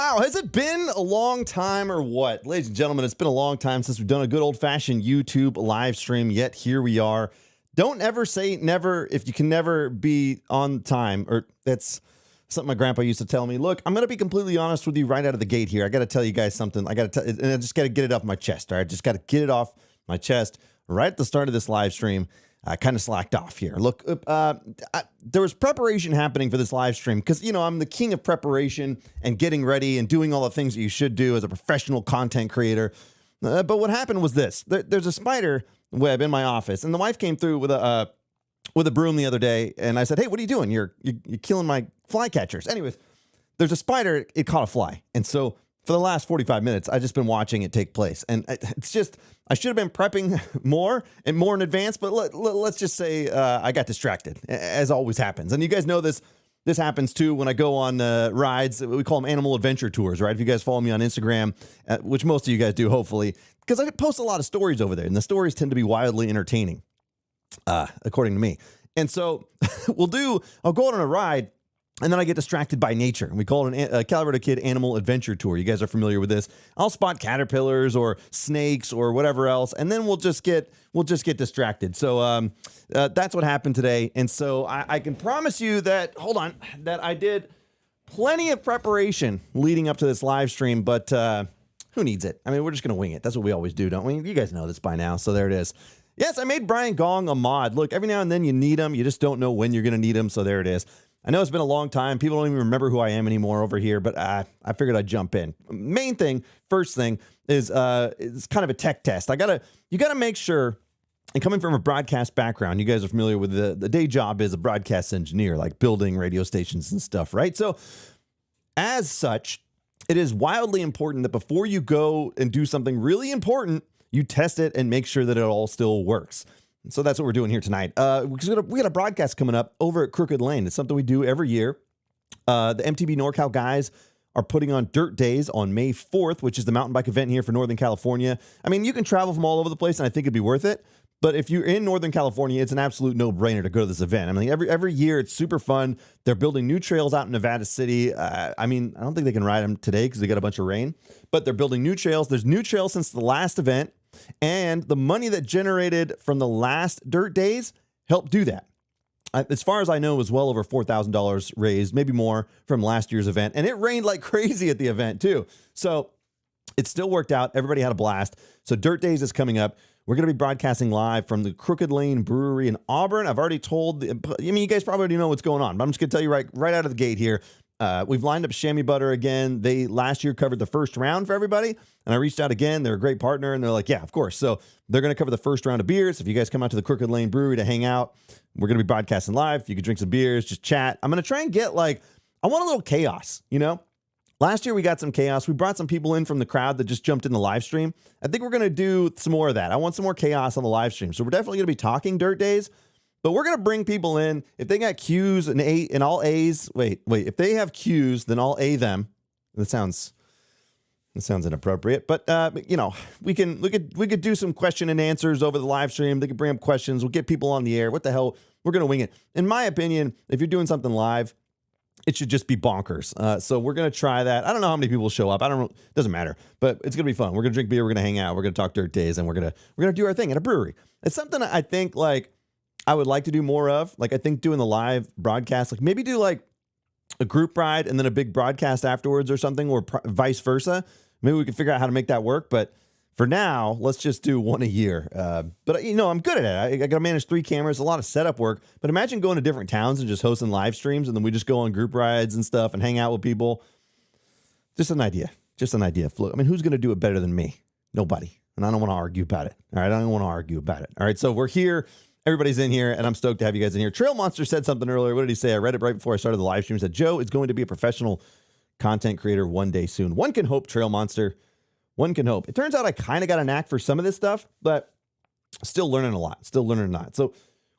Wow, has it been a long time or what? Ladies and gentlemen, it's been a long time since we've done a good old-fashioned YouTube live stream, yet here we are. Don't ever say never if you can never be on time, or that's something my grandpa used to tell me. Look, I'm going to be completely honest with you right out of the gate here. I got to tell you guys something. And I just got to get it off my chest, all right? Just got to get it off my chest right at the start of this live stream. I kind of slacked off here. Look, there was preparation happening for this live stream because, you know, I'm the king of preparation and getting ready and doing all the things that you should do as a professional content creator. But what happened was this. There's a spider web in my office, and the wife came through with a broom the other day, and I said, hey, what are you doing? You're killing my fly catchers. Anyways, there's a spider. It caught a fly. And so for the last 45 minutes, I've just been watching it take place. And it's just, I should have been prepping more in advance, but let's just say I got distracted, as always happens. And you guys know this happens too when I go on rides. We call them animal adventure tours, right? If you guys follow me on Instagram, which most of you guys do, hopefully, because I post a lot of stories over there, and the stories tend to be wildly entertaining, according to me. And so I'll go on a ride, and then I get distracted by nature. We call it a Calirado Kid animal adventure tour. You guys are familiar with this. I'll spot caterpillars or snakes or whatever else, and then we'll just get distracted. So that's what happened today. And so I can promise you that I did plenty of preparation leading up to this live stream, but who needs it? I mean, we're just gonna wing it. That's what we always do, don't we? You guys know this by now. So there it is. Yes, I made Brian Gong a mod. Look, every now and then you need him. You just don't know when you're gonna need him. So there it is. I know it's been a long time. People don't even remember who I am anymore over here, but I figured I'd jump in. First thing is it's kind of a tech test. You gotta make sure, and coming from a broadcast background, you guys are familiar with the day job is a broadcast engineer, like building radio stations and stuff, right? So as such, it is wildly important that before you go and do something really important, you test it and make sure that it all still works. So that's what we're doing here tonight. We got a broadcast coming up over at Crooked Lane. It's something we do every year. The MTB NorCal guys are putting on Dirt Days on May 4th, which is the mountain bike event here for Northern California. I mean, you can travel from all over the place, and I think it'd be worth it. But if you're in Northern California, it's an absolute no-brainer to go to this event. I mean, every year it's super fun. They're building new trails out in Nevada City. I don't think they can ride them today because they got a bunch of rain. But they're building new trails. There's new trails since the last event. And the money that generated from the last Dirt Days helped do that. As far as I know, it was well over $4,000 raised, maybe more, from last year's event. And it rained like crazy at the event, too. So it still worked out. Everybody had a blast. So Dirt Days is coming up. We're going to be broadcasting live from the Crooked Lane Brewery in Auburn. I've already told, you guys probably already know what's going on, but I'm just going to tell you right out of the gate here. We've lined up Chamois Butter again. They last year covered the first round for everybody, and I reached out again. They're a great partner, and they're like, yeah, of course. So they're going to cover the first round of beers. If you guys come out to the Crooked Lane Brewery to hang out, we're going to be broadcasting live. You can drink some beers, just chat. I'm going to try and get I want a little chaos, you know? Last year we got some chaos. We brought some people in from the crowd that just jumped in the live stream. I think we're going to do some more of that. I want some more chaos on the live stream. So we're definitely going to be talking Dirt Days. But we're going to bring people in. If they got Qs and all A's, wait, if they have Qs, then I'll A them. That sounds inappropriate, but we could do some question and answers over the live stream. They could bring up questions. We'll get people on the air. What the hell? We're going to wing it. In my opinion, if you're doing something live, it should just be bonkers. So we're going to try that. I don't know how many people will show up. I don't know. It doesn't matter, but it's going to be fun. We're going to drink beer. We're going to hang out. We're going to talk Dirt Days, and we're going to do our thing at a brewery. It's something I think I would like to do more of. I think doing the live broadcast, maybe do a group ride and then a big broadcast afterwards or something, or vice versa. Maybe we can figure out how to make that work. But for now, let's just do one a year. But I'm good at it. I got to manage 3 cameras, a lot of setup work. But imagine going to different towns and just hosting live streams, and then we just go on group rides and stuff and hang out with people. Just an idea. Look, I mean, who's going to do it better than me? Nobody. And I don't want to argue about it. All right, I don't want to argue about it. All right, so we're here. Everybody's in here, and I'm stoked to have you guys in here. Trail Monster said something earlier. What did he say? I read it right before I started the live stream. He said, Joe is going to be a professional content creator one day soon. One can hope, Trail Monster. One can hope. It turns out I kind of got a knack for some of this stuff, but still learning a lot. So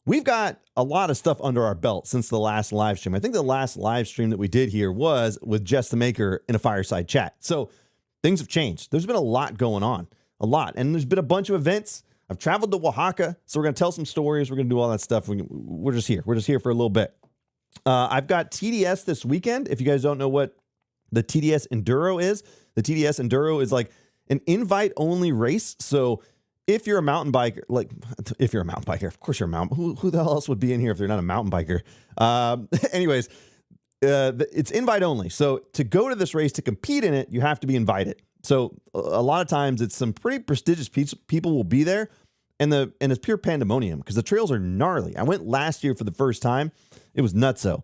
we've got a lot of stuff under our belt since the last live stream. I think the last live stream that we did here was with Jess the Maker in a fireside chat. So things have changed. There's been a lot going on. A lot. And there's been a bunch of events. I've traveled to Oaxaca, so we're going to tell some stories. We're going to do all that stuff. We're just here. We're just here for a little bit. I've got TDS this weekend. If you guys don't know what the TDS Enduro is. The TDS Enduro is like an invite-only race. So if you're a mountain biker, of course you're a mountain. Who the hell else would be in here if they're not a mountain biker? Anyways, it's invite only. So to go to this race, to compete in it, you have to be invited. So a lot of times it's some pretty prestigious people will be there, and it's pure pandemonium because the trails are gnarly. I went last year for the first time. It was nutso.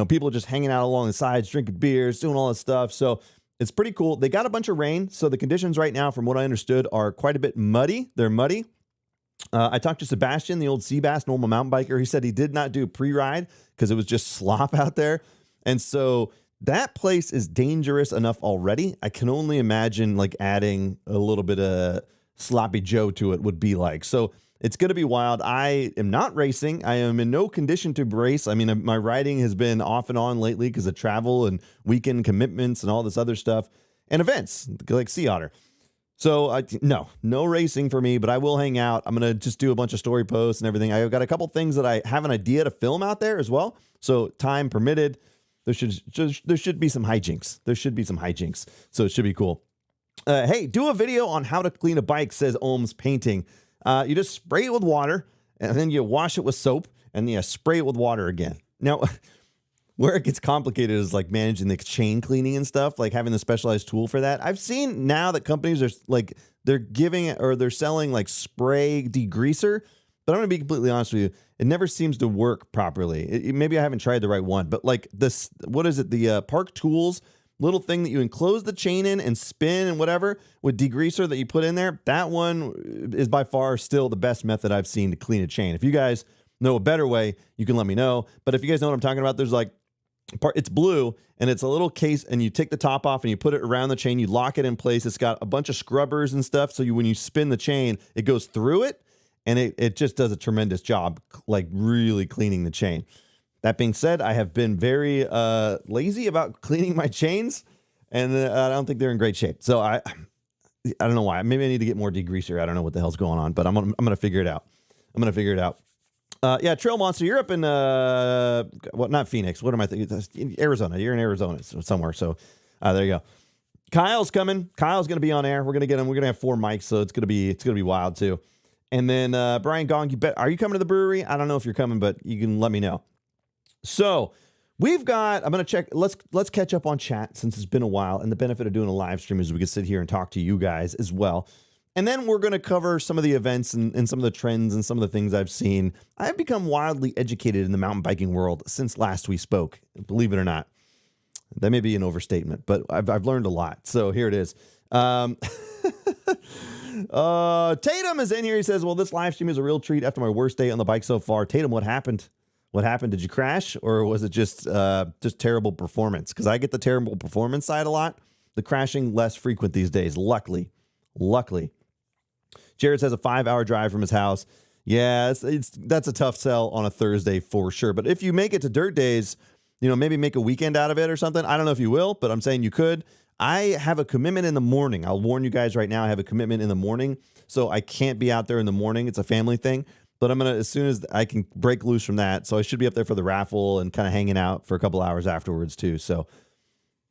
People are just hanging out along the sides, drinking beers, doing all this stuff. So it's pretty cool. They got a bunch of rain. So the conditions right now, from what I understood, are quite a bit muddy. They're muddy. I talked to Sebastian, the old Seabass normal mountain biker. He said he did not do pre-ride because it was just slop out there. And so that place is dangerous enough already. I can only imagine like adding a little bit of sloppy Joe to it would be like. So it's going to be wild. I am not racing. I am in no condition to race. I mean, my riding has been off and on lately because of travel and weekend commitments and all this other stuff and events like Sea Otter. So no racing for me, but I will hang out. I'm going to just do a bunch of story posts and everything. I've got a couple things that I have an idea to film out there as well. So time permitted, there should be some hijinks. There should be some hijinks. So it should be cool. Hey, do a video on how to clean a bike, says Ohms Painting. You just spray it with water, and then you wash it with soap, and then you spray it with water again. Now, where it gets complicated is like managing the chain cleaning and stuff, like having the specialized tool for that. I've seen now that companies are like, they're selling like spray degreaser, but I'm going to be completely honest with you. It never seems to work properly. Maybe I haven't tried the right one, but like this, what is it? The Park Tools little thing that you enclose the chain in and spin and whatever with degreaser that you put in there. That one is by far still the best method I've seen to clean a chain. If you guys know a better way, you can let me know. But if you guys know what I'm talking about, there's like, it's blue and it's a little case, and you take the top off and you put it around the chain. You lock it in place. It's got a bunch of scrubbers and stuff. So when you spin the chain, it goes through it, and it just does a tremendous job, like really cleaning the chain. That being said, I have been very lazy about cleaning my chains, and I don't think they're in great shape. So I don't know why. Maybe I need to get more degreaser. I don't know what the hell's going on, but I'm gonna figure it out. Yeah, Trail Monster, you're up in not Phoenix. What am I thinking? Arizona. You're in Arizona somewhere. So there you go. Kyle's coming. Kyle's gonna be on air. We're gonna get him. We're gonna have 4 mics, so it's gonna be wild too. And then Brian Gong, are you coming to the brewery? I don't know if you're coming, but you can let me know. So we've got, I'm going to check. Let's catch up on chat since it's been a while. And the benefit of doing a live stream is we can sit here and talk to you guys as well. And then we're going to cover some of the events and some of the trends and some of the things I've seen. I've become wildly educated in the mountain biking world since last we spoke, believe it or not. That may be an overstatement, but I've learned a lot. So here it is. Tatum is in here. He says, well, this live stream is a real treat after my worst day on the bike so far. Tatum, what happened? What happened? Did you crash, or was it just terrible performance? Because I get the terrible performance side a lot. The crashing less frequent these days. Luckily. Jared says a 5-hour drive from his house. Yeah, that's a tough sell on a Thursday for sure. But if you make it to dirt days, maybe make a weekend out of it or something. I don't know if you will, but I'm saying you could. I have a commitment in the morning. I'll warn you guys right now. I have a commitment in the morning, so I can't be out there in the morning. It's a family thing. But I'm going to, as soon as I can break loose from that. So I should be up there for the raffle and kind of hanging out for a couple hours afterwards too. So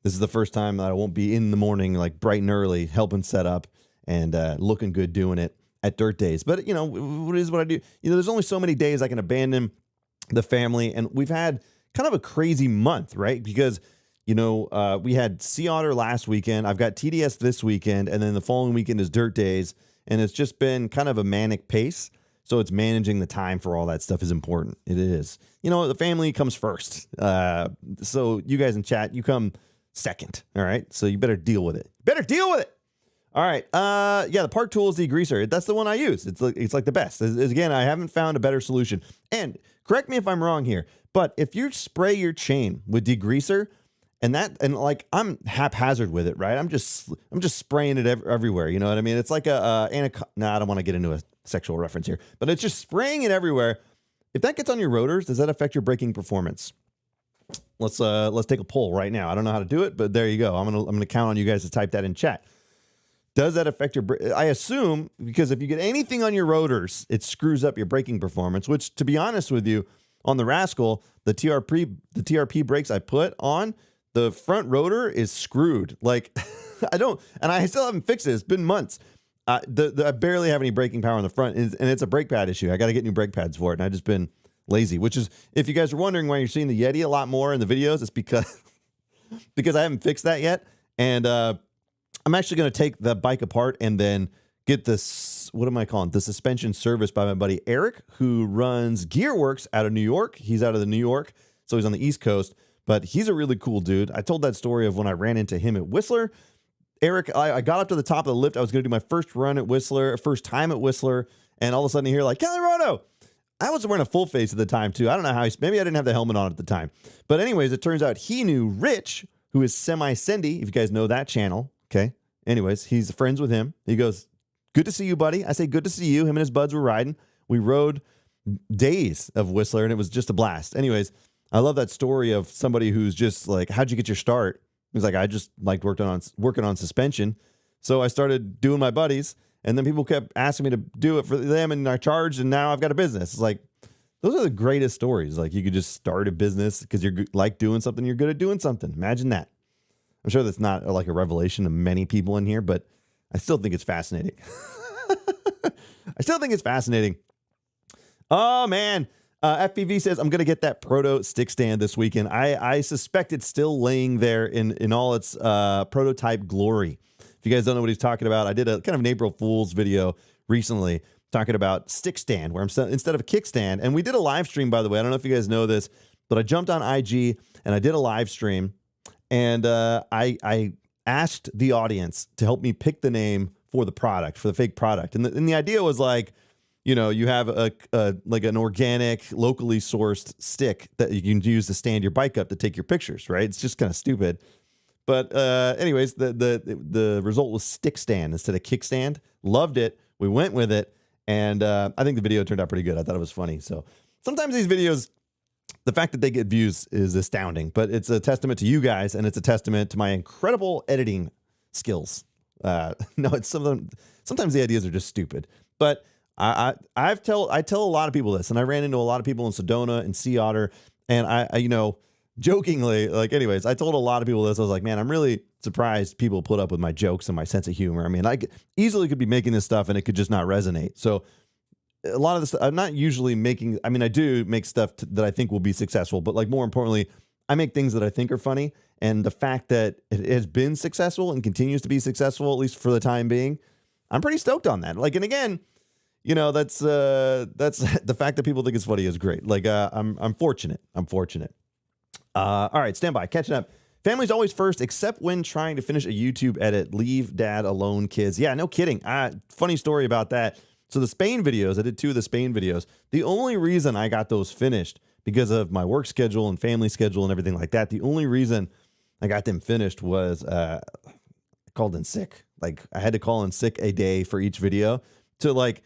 this is the first time that I won't be in the morning, like bright and early, helping set up and looking good doing it at dirt days. But what is what I do? There's only so many days I can abandon the family. And we've had kind of a crazy month, right? Because, we had Sea Otter last weekend. I've got TDS this weekend. And then the following weekend is dirt days. And it's just been kind of a manic pace. So it's managing the time for all that stuff is important. It is. The family comes first. So you guys in chat, you come second. All right. So you better deal with it. All right. Yeah, the Park Tools degreaser. That's the one I use. It's like the best. Again, I haven't found a better solution. And correct me if I'm wrong here, but if you spray your chain with degreaser and I'm haphazard with it, right? I'm just spraying it everywhere. You know what I mean? It's like I don't want to get into a sexual reference here, but it's just spraying it everywhere. If that gets on your rotors, does that affect your braking performance? Let's take a poll right now. I don't know how to do it, but there you go. I'm gonna count on you guys to type that in chat. Does that affect your I assume, because if you get anything on your rotors, it screws up your braking performance, which, to be honest with you, on the Rascal, the TRP brakes I put on, the front rotor is screwed. Like I still haven't fixed it. It's been months. I barely have any braking power on the front, and it's a brake pad issue. I got to get new brake pads for it, and I've just been lazy, which is, if you guys are wondering why you're seeing the Yeti a lot more in the videos, it's because I haven't fixed that yet. And I'm actually going to take the bike apart and then get this, what am I calling it? The suspension service by my buddy Eric, who runs Gearworks out of New York. He's out of the New York, so he's on the East Coast, but he's a really cool dude. I told that story of when I ran into him at Whistler. Eric, I got up to the top of the lift. I was going to do my first run at Whistler, first time at Whistler, and all of a sudden you hear like, Calirado! I was wearing a full face at the time too. I don't know how maybe I didn't have the helmet on at the time. But anyways, it turns out he knew Rich, who is Semi-Sendy, if you guys know that channel. Okay. Anyways, he's friends with him. He goes, good to see you, buddy. I say, good to see you. Him and his buds were riding. We rode days of Whistler, and it was just a blast. Anyways, I love that story of somebody who's just like, how'd you get your start? He's like, I just liked working on suspension. So I started doing my buddies, and then people kept asking me to do it for them, and I charged, and now I've got a business. It's like, those are the greatest stories. Like, you could just start a business because you're like doing something, you're good at doing something. Imagine that. I'm sure that's not like a revelation to many people in here, but I still think it's fascinating. I still think it's fascinating. Oh, man. FPV says, I'm going to get that proto stick stand this weekend. I suspect it's still laying there in all its prototype glory. If you guys don't know what he's talking about, I did a kind of an April Fool's video recently talking about stick stand, where I'm instead of a kickstand. And we did a live stream, by the way. I don't know if you guys know this, but I jumped on IG and I did a live stream, and I asked the audience to help me pick the name for the product, for the fake product. And the idea was like, you know, you have like an organic, locally sourced stick that you can use to stand your bike up to take your pictures, right? It's just kind of stupid. But anyways, the result was stick stand instead of kickstand. Loved it. We went with it. And I think the video turned out pretty good. I thought it was funny. So sometimes these videos, the fact that they get views is astounding. But it's a testament to you guys, and it's a testament to my incredible editing skills. No, it's sometimes the ideas are just stupid. But I tell a lot of people this, and I ran into a lot of people in Sedona and Sea Otter, and I you know, jokingly, like, anyways, I told a lot of people this. I was like, man, I'm really surprised people put up with my jokes and my sense of humor. I mean, I easily could be making this stuff and it could just not resonate. So a lot of this, I'm not usually making, I mean, I do make stuff that I think will be successful, but like more importantly, I make things that I think are funny. And the fact that it has been successful and continues to be successful, at least for the time being, I'm pretty stoked on that. Like, and again, you know, that's the fact that people think it's funny is great. Like, I'm fortunate. All right, stand by. Catching up. Family's always first, except when trying to finish a YouTube edit. Leave dad alone, kids. Yeah, no kidding. Funny story about that. So the Spain videos, I did 2 of the Spain videos. The only reason I got those finished, because of my work schedule and family schedule and everything like that, the only reason I got them finished was I called in sick. Like, I had to call in sick a day for each video to like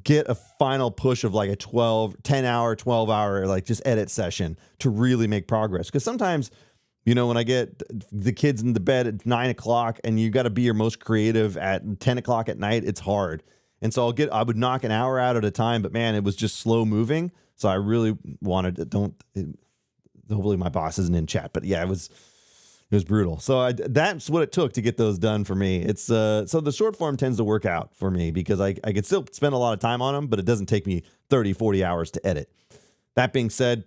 get a final push of like a 10 hour, 12 hour, like just edit session to really make progress. Because sometimes, you know, when I get the kids in the bed at 9 o'clock and you got to be your most creative at 10 o'clock at night, it's hard. And so I would knock an hour out at a time, but man, it was just slow moving. So I really wanted to, hopefully my boss isn't in chat, but yeah, it was brutal. So that's what it took to get those done for me. It's so the short form tends to work out for me because I could still spend a lot of time on them, but it doesn't take me 30, 40 hours to edit. That being said,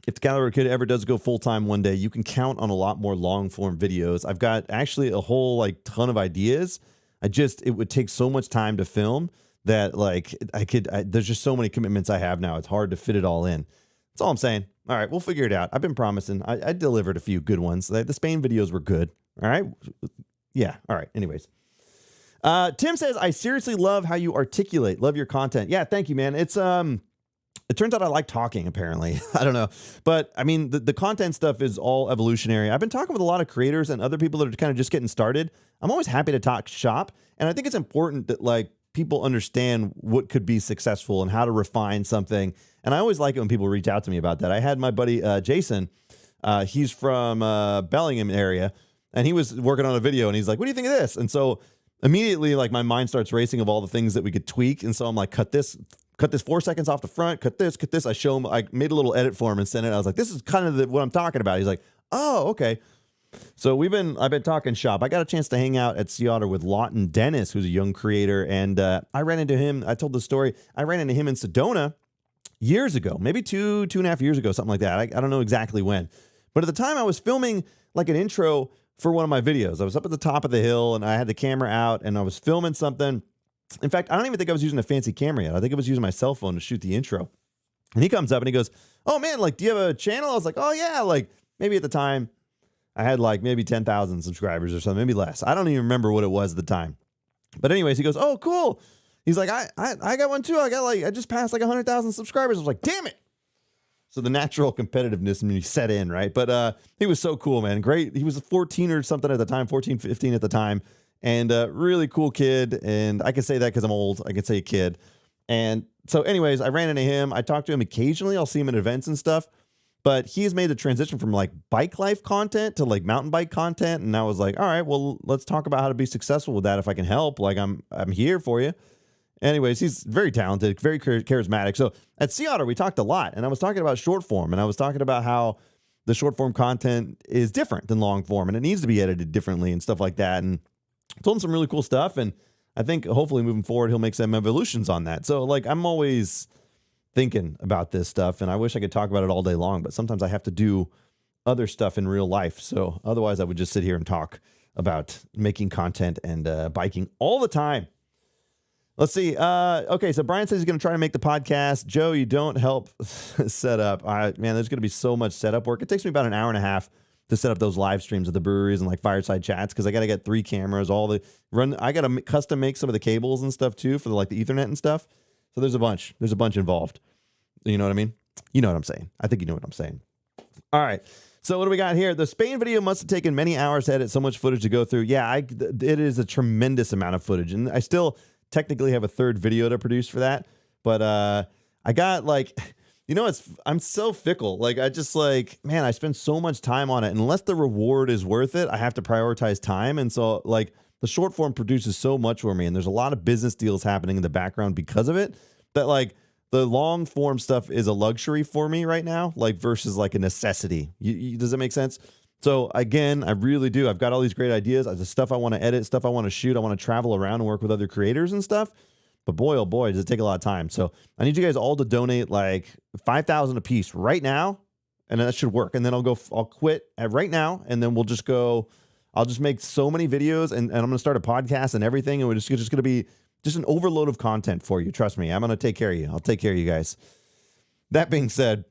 if the Calirado Kid ever does go full time one day, you can count on a lot more long form videos. I've got actually a whole like ton of ideas. It would take so much time to film that like there's just so many commitments I have now. It's hard to fit it all in. That's all I'm saying. All right, we'll figure it out. I've been promising. I delivered a few good ones. The Spain videos were good. All right. Yeah. All right. Anyways. Tim says, I seriously love how you articulate. Love your content. Yeah, thank you, man. It's it turns out I like talking, apparently. I don't know. But I mean, the content stuff is all evolutionary. I've been talking with a lot of creators and other people that are kind of just getting started. I'm always happy to talk shop. And I think it's important that like people understand what could be successful and how to refine something. And I always like it when people reach out to me about that. I had my buddy Jason. He's from Bellingham area, and he was working on a video, and he's like, what do you think of this? And so immediately, like, my mind starts racing of all the things that we could tweak. And so I'm like, cut this 4 seconds off the front, cut this. I show him, I made a little edit for him and sent it. I was like, this is kind of what I'm talking about. He's like, oh, okay. So I've been talking shop. I got a chance to hang out at Otter with Lawton Dennis, who's a young creator. And I ran into him. I told the story. I ran into him in Sedona years ago, maybe two and a half years ago, something like that. I don't know exactly when. But at the time I was filming like an intro for one of my videos. I was up at the top of the hill and I had the camera out and I was filming something. In fact, I don't even think I was using a fancy camera yet. I think I was using my cell phone to shoot the intro. And he comes up and he goes, "Oh man, like, do you have a channel?" I was like, "Oh yeah." Like maybe at the time I had like maybe 10,000 subscribers or something, maybe less. I don't even remember what it was at the time. But anyways, he goes, "Oh, cool." He's like, I got one too. I just passed like 100,000 subscribers. I was like, damn it. So the natural competitiveness in me set in, right? But he was so cool, man. Great. He was 14 or something at the time, 14, 15 at the time. And really cool kid. And I can say that because I'm old. I can say kid. And so anyways, I ran into him. I talked to him occasionally. I'll see him at events and stuff. But he has made the transition from like bike life content to like mountain bike content. And I was like, all right, well, let's talk about how to be successful with that if I can help. Like I'm here for you. Anyways, he's very talented, very charismatic. So at Sea Otter, we talked a lot, and I was talking about short form, and I was talking about how the short form content is different than long form, and it needs to be edited differently and stuff like that. And I told him some really cool stuff, and I think hopefully moving forward, he'll make some evolutions on that. So like I'm always thinking about this stuff, and I wish I could talk about it all day long, but sometimes I have to do other stuff in real life. So otherwise, I would just sit here and talk about making content and biking all the time. Let's see. Okay, so Brian says he's going to try to make the podcast. Joe, you don't help set up. Man, there's going to be so much setup work. It takes me about an hour and a half to set up those live streams at the breweries and like fireside chats because I got to get 3 cameras, I got to custom make some of the cables and stuff too for like the Ethernet and stuff. So there's a bunch involved. You know what I mean? You know what I'm saying. I think you know what I'm saying. All right. So what do we got here? The Spain video must have taken many hours to edit, so much footage to go through. Yeah, it is a tremendous amount of footage, and I still technically have a third video to produce for that, but I got like, I'm so fickle. Like I just like, man, I spend so much time on it. And unless the reward is worth it, I have to prioritize time. And so like the short form produces so much for me, and there's a lot of business deals happening in the background because of it, that like the long form stuff is a luxury for me right now, like versus like a necessity. Does that make sense? So again, I really do. I've got all these great ideas. There's stuff I want to edit, stuff I want to shoot. I want to travel around and work with other creators and stuff. But boy, oh boy, does it take a lot of time. So I need you guys all to donate like 5,000 a piece right now, and that should work. And then I'll quit right now, and then we'll just go. I'll just make so many videos, and I'm going to start a podcast and everything, and it's just going to be just an overload of content for you. Trust me, I'm going to take care of you. I'll take care of you guys. That being said,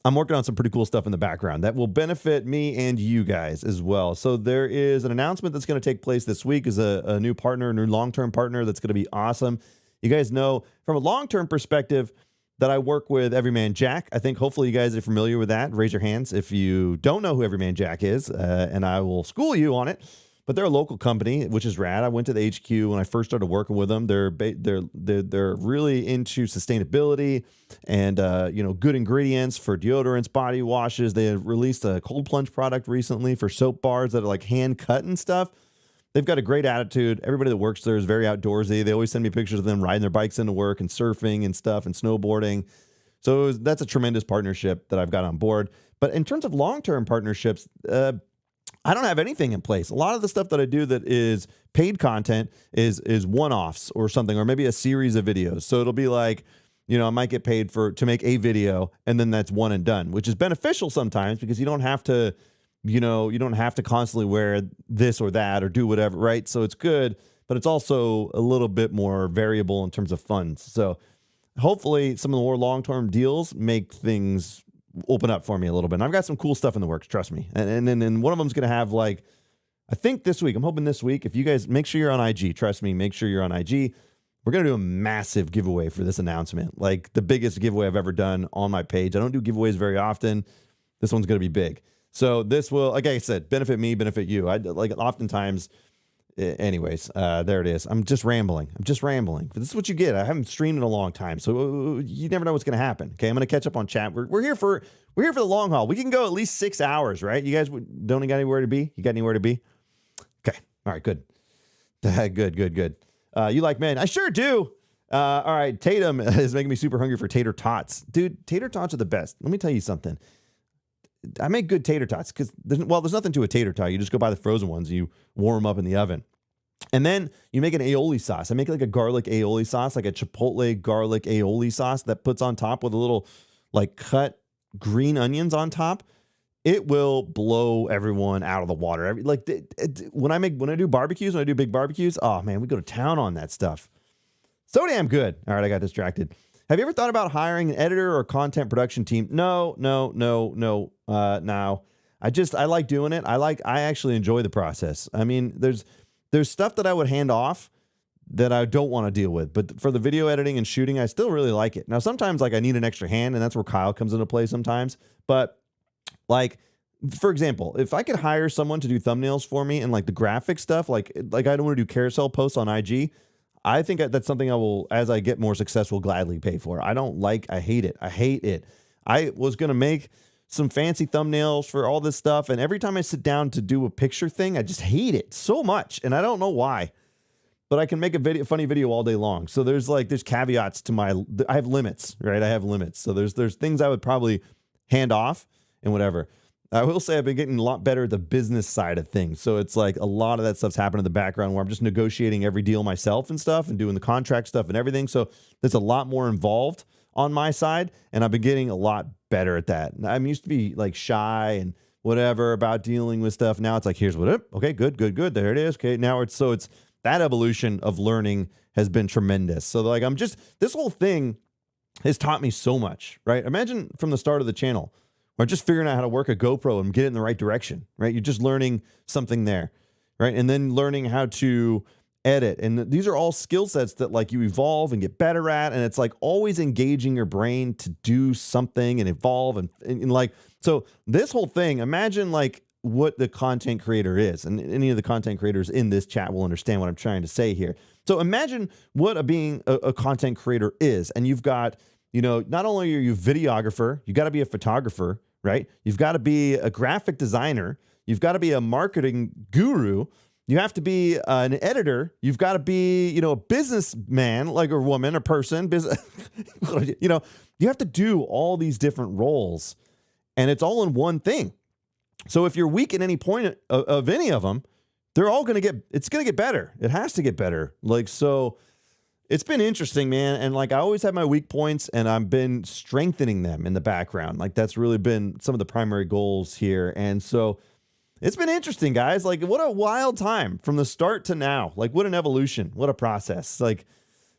I'm working on some pretty cool stuff in the background that will benefit me and you guys as well. So there is an announcement that's going to take place this week, is a new partner, a new long-term partner that's going to be awesome. You guys know from a long-term perspective that I work with Everyman Jack. I think hopefully you guys are familiar with that. Raise your hands if you don't know who Everyman Jack is, and I will school you on it. But they're a local company, which is rad. I went to the HQ when I first started working with them. They're really into sustainability and good ingredients for deodorants, body washes. They released a cold plunge product recently for soap bars that are like hand cut and stuff. They've got a great attitude. Everybody that works there is very outdoorsy. They always send me pictures of them riding their bikes into work and surfing and stuff and snowboarding. So that's a tremendous partnership that I've got on board. But in terms of long-term partnerships, I don't have anything in place. A lot of the stuff that I do that is paid content is one-offs or something, or maybe a series of videos. So it'll be like, I might get paid to make a video, and then that's one and done, which is beneficial sometimes because you don't have to, you don't have to constantly wear this or that or do whatever, right? So it's good, but it's also a little bit more variable in terms of funds. So hopefully some of the more long-term deals make things open up for me a little bit. And I've got some cool stuff in the works, trust me. And one of them's going to have like, I think this week, I'm hoping this week, if you guys make sure you're on IG, trust me, make sure you're on IG. We're going to do a massive giveaway for this announcement. Like the biggest giveaway I've ever done on my page. I don't do giveaways very often. This one's going to be big. So this will, like I said, benefit me, benefit you. I like oftentimes, anyways, there it is. I'm just rambling. But this is what you get. I haven't streamed in a long time, so you never know what's going to happen. Okay, I'm going to catch up on chat. We're here for the long haul. We can go at least 6 hours, right? You guys don't got anywhere to be? You got anywhere to be? Okay. All right. Good. Good. You like men? I sure do. All right. Tatum is making me super hungry for tater tots, dude. Tater tots are the best. Let me tell you something. I make good tater tots because, there's nothing to a tater tot. You just go buy the frozen ones and you warm them up in the oven. And then you make an aioli sauce. I make like a garlic aioli sauce, like a chipotle garlic aioli sauce that puts on top with a little like cut green onions on top. It will blow everyone out of the water. When I do barbecues, when I do big barbecues, oh man, we go to town on that stuff. So damn good. All right, I got distracted. Have you ever thought about hiring an editor or content production team? No. No. I like doing it. I actually enjoy the process. I mean, there's stuff that I would hand off that I don't want to deal with, but for the video editing and shooting, I still really like it. Now, sometimes like I need an extra hand, and that's where Kyle comes into play sometimes. But like, for example, if I could hire someone to do thumbnails for me and like the graphic stuff, like I don't want to do carousel posts on IG. I think that's something I will, as I get more successful, gladly pay for. I hate it. I was going to make some fancy thumbnails for all this stuff. And every time I sit down to do a picture thing, I just hate it so much. And I don't know why, but I can make a funny video all day long. So there's caveats to I have limits, right? I have limits. So there's things I would probably hand off and whatever. I will say I've been getting a lot better at the business side of things. So it's like a lot of that stuff's happening in the background where I'm just negotiating every deal myself and stuff and doing the contract stuff and everything. So there's a lot more involved on my side, and I've been getting a lot better at that. I used to be like shy and whatever about dealing with stuff. Now it's like, here's what, okay, good. There it is. Okay. Now it's that evolution of learning has been tremendous. So like, this whole thing has taught me so much, right? Imagine from the start of the channel, or just figuring out how to work a GoPro and get it in the right direction, right? You're just learning something there, right? And then learning how to edit. And these are all skill sets that like you evolve and get better at. And it's like always engaging your brain to do something and evolve. And like, so this whole thing, imagine like what the content creator is. And any of the content creators in this chat will understand what I'm trying to say here. So imagine what being a content creator is. And you've got, not only are you a videographer, you got to be a photographer, right? You've got to be a graphic designer. You've got to be a marketing guru. You have to be an editor. You've got to be, a businessman, like a woman, a person, you have to do all these different roles, and it's all in one thing. So if you're weak at any point of any of them, they're all it's going to get better. It has to get better. So it's been interesting, man. And like, I always have my weak points and I've been strengthening them in the background. Like that's really been some of the primary goals here. And so it's been interesting, guys. Like what a wild time from the start to now. Like what an evolution, what a process. Like,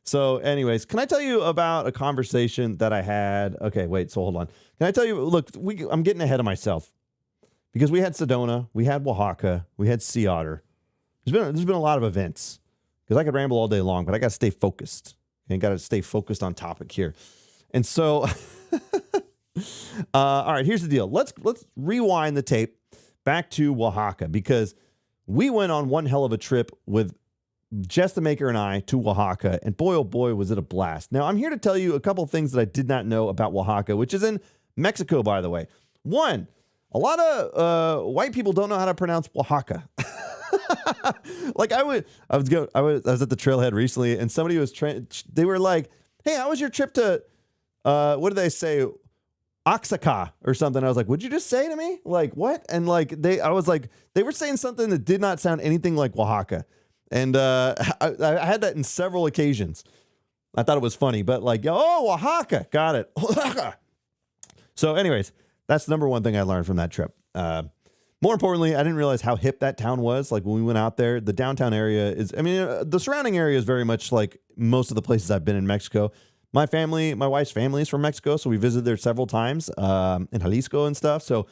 so anyways, can I tell you about a conversation that I had? Okay, wait, so hold on. Can I tell you, look, I'm getting ahead of myself because we had Sedona, we had Oaxaca, we had Sea Otter. There's been a lot of events. Because I could ramble all day long, but I got to stay focused. And got to stay focused on topic here. And so, all right, here's the deal. Let's rewind the tape back to Oaxaca, because we went on one hell of a trip with Jess the Maker and I to Oaxaca. And boy, oh boy, was it a blast. Now, I'm here to tell you a couple of things that I did not know about Oaxaca, which is in Mexico, by the way. One, a lot of white people don't know how to pronounce Oaxaca. Like I was at the trailhead recently, and somebody was they were like, "Hey, how was your trip to what did they say, Oaxaca or something?" I was like, "What'd you just say to me? Like what?" And like they were saying something that did not sound anything like Oaxaca, and I had that in several occasions. I thought it was funny, but like, oh, Oaxaca, got it. Oaxaca. So, anyways, that's the number one thing I learned from that trip. More importantly, I didn't realize how hip that town was. Like when we went out there, the downtown area the surrounding area is very much like most of the places I've been in Mexico. My wife's family is from Mexico, so we visited there several times in Jalisco and stuff. So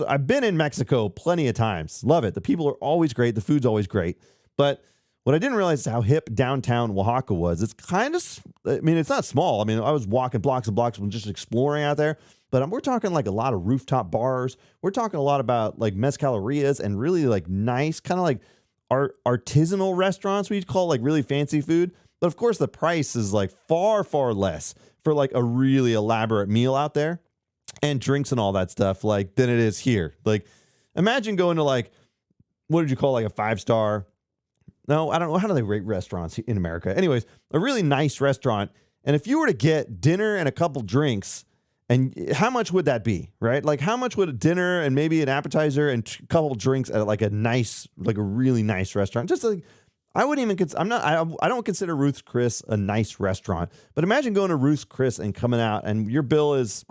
I've been in Mexico plenty of times. Love it. The people are always great. The food's always great. But what I didn't realize is how hip downtown Oaxaca was. It's kind of, it's not small. I was walking blocks and blocks and just exploring out there. But we're talking like a lot of rooftop bars. We're talking a lot about like mezcalerias and really like nice, kind of like artisanal restaurants we'd call like really fancy food. But of course, the price is like far, far less for like a really elaborate meal out there and drinks and all that stuff like than it is here. Like imagine going to like, what did you call like a 5-star? No, I don't know. How do they rate restaurants in America? Anyways, a really nice restaurant. And if you were to get dinner and a couple drinks And how much would that be, right? Like how much would a dinner and maybe an appetizer and a couple drinks at like a really nice restaurant? Just like, I wouldn't even consider, I don't consider Ruth's Chris a nice restaurant, but imagine going to Ruth's Chris and coming out and your bill is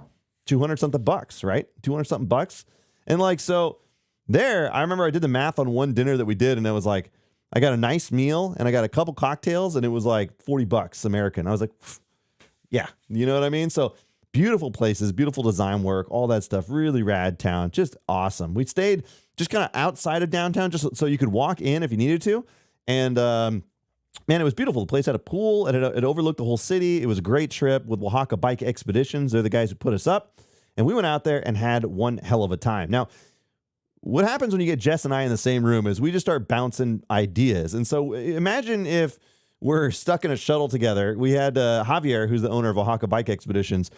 200 something bucks, right? 200 something bucks. And like, so there, I remember I did the math on one dinner that we did, and it was like, I got a nice meal and I got a couple cocktails, and it was like 40 bucks American. I was like, yeah, you know what I mean? So beautiful places, beautiful design work, all that stuff, really rad town, just awesome. We stayed just kind of outside of downtown, just so you could walk in if you needed to. And man, it was beautiful. The place had a pool, and it overlooked the whole city. It was a great trip with Oaxaca Bike Expeditions. They're the guys who put us up. And we went out there and had one hell of a time. Now, what happens when you get Jess and I in the same room is we just start bouncing ideas. And so imagine if we're stuck in a shuttle together. We had Javier, who's the owner of Oaxaca Bike Expeditions.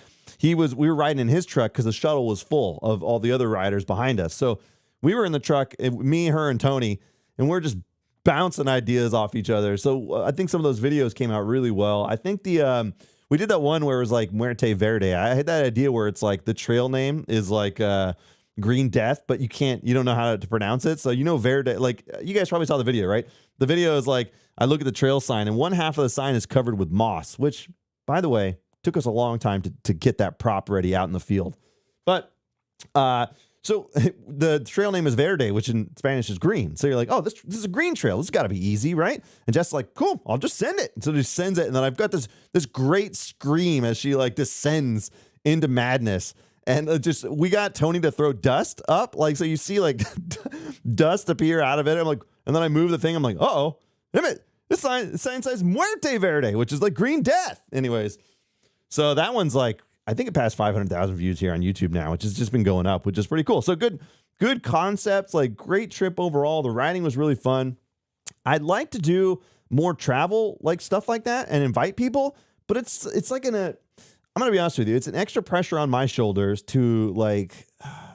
We were riding in his truck because the shuttle was full of all the other riders behind us. So we were in the truck, me, her, and Tony, and we're just bouncing ideas off each other. So I think some of those videos came out really well. I think we did that one where it was like Muerte Verde. I had that idea where it's like the trail name is like Green Death, but you don't know how to pronounce it. So, Verde, like you guys probably saw the video, right? The video is like, I look at the trail sign and one half of the sign is covered with moss, which, by the way, took us a long time to get that prop ready out in the field. But so the trail name is Verde, which in Spanish is green. So you're like, oh, this is a green trail. This has got to be easy, right? And Jess is like, cool, I'll just send it. And so she sends it. And then I've got this great scream as she like descends into madness. And we got Tony to throw dust up. Like, so you see like dust appear out of it. I'm like, and then I move the thing. I'm like, uh-oh, damn it. This sign says Muerte Verde, which is like green death. Anyways, so that one's like, I think it passed 500,000 views here on YouTube now, which has just been going up, which is pretty cool. So good concepts, like great trip overall. The riding was really fun. I'd like to do more travel, like stuff like that, and invite people, but it's like I'm going to be honest with you. It's an extra pressure on my shoulders to like,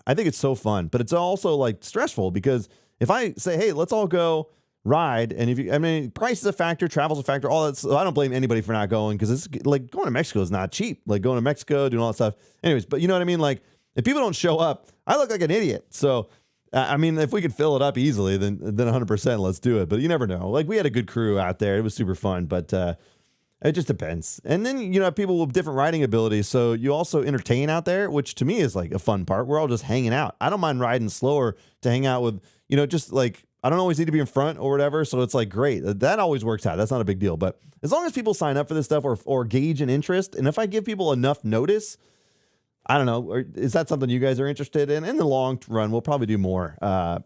I think it's so fun, but it's also like stressful because if I say, hey, let's all go ride, and price is a factor, travel's a factor, all that. So I don't blame anybody for not going because it's like going to Mexico is not cheap. Like going to Mexico, doing all that stuff. Anyways, but you know what I mean? Like if people don't show up, I look like an idiot. So if we could fill it up easily, then 100%, let's do it. But you never know. Like we had a good crew out there. It was super fun, but it just depends. And then, people with different riding abilities. So you also entertain out there, which to me is like a fun part. We're all just hanging out. I don't mind riding slower to hang out with, just like, I don't always need to be in front or whatever. So it's like, great. That always works out. That's not a big deal. But as long as people sign up for this stuff or gauge an interest, and if I give people enough notice, I don't know, or is that something you guys are interested in? In the long run, we'll probably do more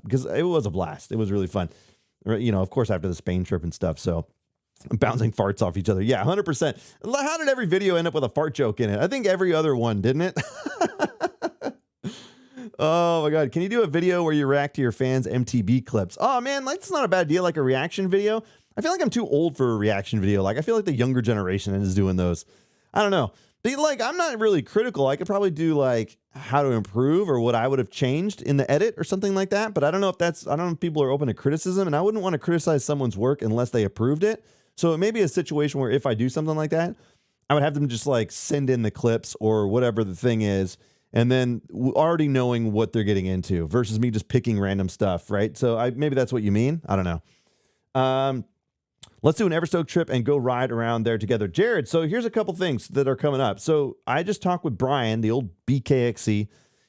because it was a blast. It was really fun. Of course, after the Spain trip and stuff. So bouncing farts off each other. Yeah, 100%. How did every video end up with a fart joke in it? I think every other one, didn't it? Oh my God. Can you do a video where you react to your fans' MTB clips? Oh man, that's not a bad deal. Like a reaction video. I feel like I'm too old for a reaction video. Like I feel like the younger generation is doing those. I don't know. But like, I'm not really critical. I could probably do like how to improve or what I would have changed in the edit or something like that. But I don't know if people are open to criticism, and I wouldn't want to criticize someone's work unless they approved it. So it may be a situation where if I do something like that, I would have them just like send in the clips or whatever the thing is, and then already knowing what they're getting into versus me just picking random stuff, right? So maybe that's what you mean. I don't know. Let's do an Everstoke trip and go ride around there together. Jared, so here's a couple things that are coming up. So I just talked with Brian, the old BKXC,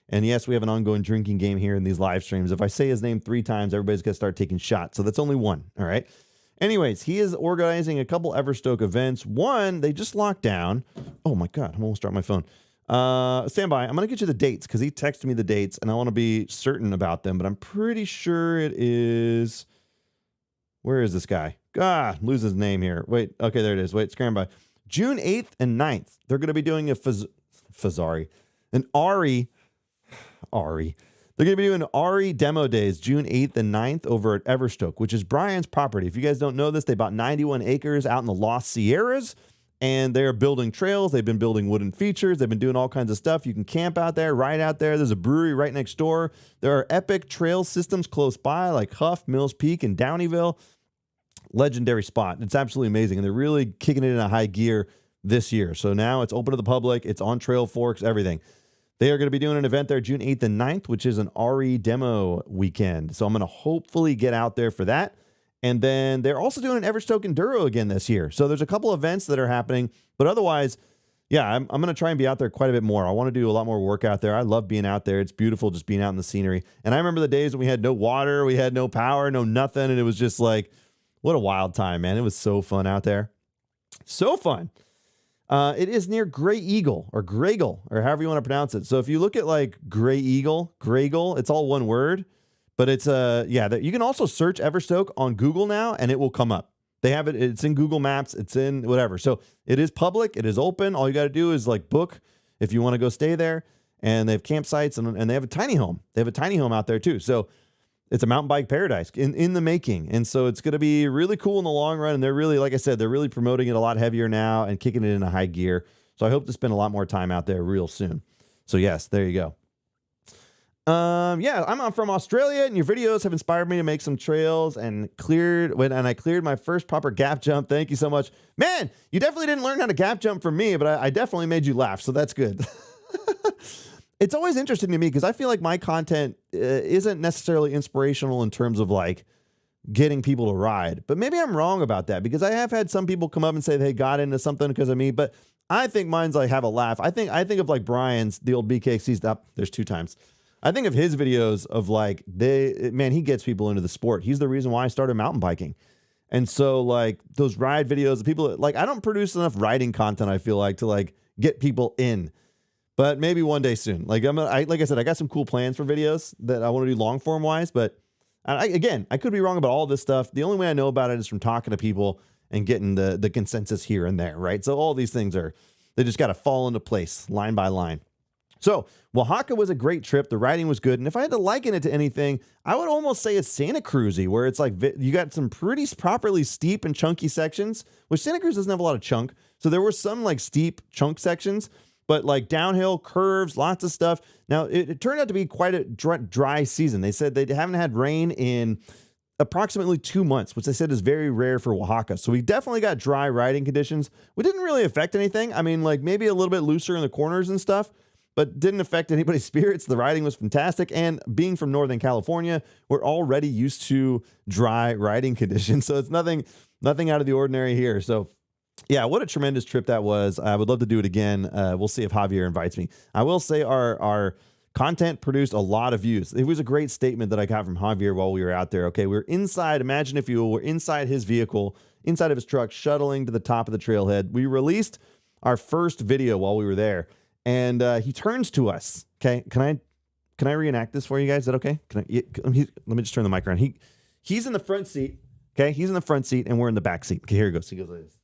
and yes, we have an ongoing drinking game here in these live streams. If I say his name 3 times, everybody's going to start taking shots. So that's only one, all right? Anyways, he is organizing a couple Everstoke events. One, they just locked down. Oh my God, I'm almost dropped my phone. Stand by. I'm going to get you the dates because he texted me the dates and I want to be certain about them, but I'm pretty sure it is. Where is this guy? Lose his name here. Wait. Okay, there it is. Wait, stand by. June 8th and 9th. They're going to be doing an Ari. They're going to be doing Ari demo days, June 8th and 9th over at Everstoke, which is Brian's property. If you guys don't know this, they bought 91 acres out in the Lost Sierras. And they're building trails. They've been building wooden features. They've been doing all kinds of stuff. You can camp out there, ride out there. There's a brewery right next door. There are epic trail systems close by like Huff, Mills Peak, and Downeyville. Legendary spot. It's absolutely amazing. And they're really kicking it in a high gear this year. So now it's open to the public. It's on Trail Forks, everything. They are going to be doing an event there June 8th and 9th, which is an RE demo weekend. So I'm going to hopefully get out there for that. And then they're also doing an Everstoke Enduro again this year. So there's a couple events that are happening. But otherwise, yeah, I'm going to try and be out there quite a bit more. I want to do a lot more work out there. I love being out there. It's beautiful just being out in the scenery. And I remember the days when we had no water, we had no power, no nothing. And it was just like, what a wild time, man. It was so fun out there. So fun. It is near Gray Eagle or Graygle or however you want to pronounce it. So if you look at like Gray Eagle, Graygle, it's all one word, but it's you can also search Everstoke on Google now and it will come up. They have it. It's in Google Maps. It's in whatever. So it is public. It is open. All you got to do is like book if you want to go stay there, and they have campsites and they have a tiny home. They have a tiny home out there too. So it's a mountain bike paradise in the making. And so it's going to be really cool in the long run. And they're really, like I said, they're really promoting it a lot heavier now and kicking it into high gear. So I hope to spend a lot more time out there real soon. So yes, there you go. I'm from Australia, and your videos have inspired me to make some trails and I cleared my first proper gap jump. Thank you so much. Man, you definitely didn't learn how to gap jump from me, but I definitely made you laugh. So that's good. It's always interesting to me because I feel like my content isn't necessarily inspirational in terms of like getting people to ride, but maybe I'm wrong about that because I have had some people come up and say they got into something because of me, but I think mine's like have a laugh. I think of like Brian's, the old BKC stuff. There's 2 times. I think of his videos of like he gets people into the sport. He's the reason why I started mountain biking. And so like those ride videos, people like, I don't produce enough riding content, I feel like, to like get people in. But maybe one day soon. Like like I said, I got some cool plans for videos that I want to do long form wise. But I could be wrong about all this stuff. The only way I know about it is from talking to people and getting the consensus here and there, right? So all these things they just got to fall into place line by line. So Oaxaca was a great trip. The riding was good. And if I had to liken it to anything, I would almost say it's Santa Cruz-y, where it's like you got some pretty properly steep and chunky sections, which Santa Cruz doesn't have a lot of chunk. So there were some like steep chunk sections, but like downhill curves, lots of stuff. Now, it turned out to be quite a dry season. They said they haven't had rain in approximately 2 months, which they said is very rare for Oaxaca. So we definitely got dry riding conditions. We didn't really affect anything. I mean, like maybe a little bit looser in the corners and stuff, but didn't affect anybody's spirits. The riding was fantastic. And being from Northern California, we're already used to dry riding conditions. So it's nothing out of the ordinary here. So yeah, what a tremendous trip that was. I would love to do it again. We'll see if Javier invites me. I will say our content produced a lot of views. It was a great statement that I got from Javier while we were out there. Okay, we're inside. Imagine if you were inside his vehicle, inside of his truck, shuttling to the top of the trailhead. We released our first video while we were there, and he turns to us. Okay, can I reenact this for you guys? Is that okay? Let me just turn the mic around. He's in the front seat. Okay, he's in the front seat, and we're in the back seat. Okay, here he goes. He goes like this.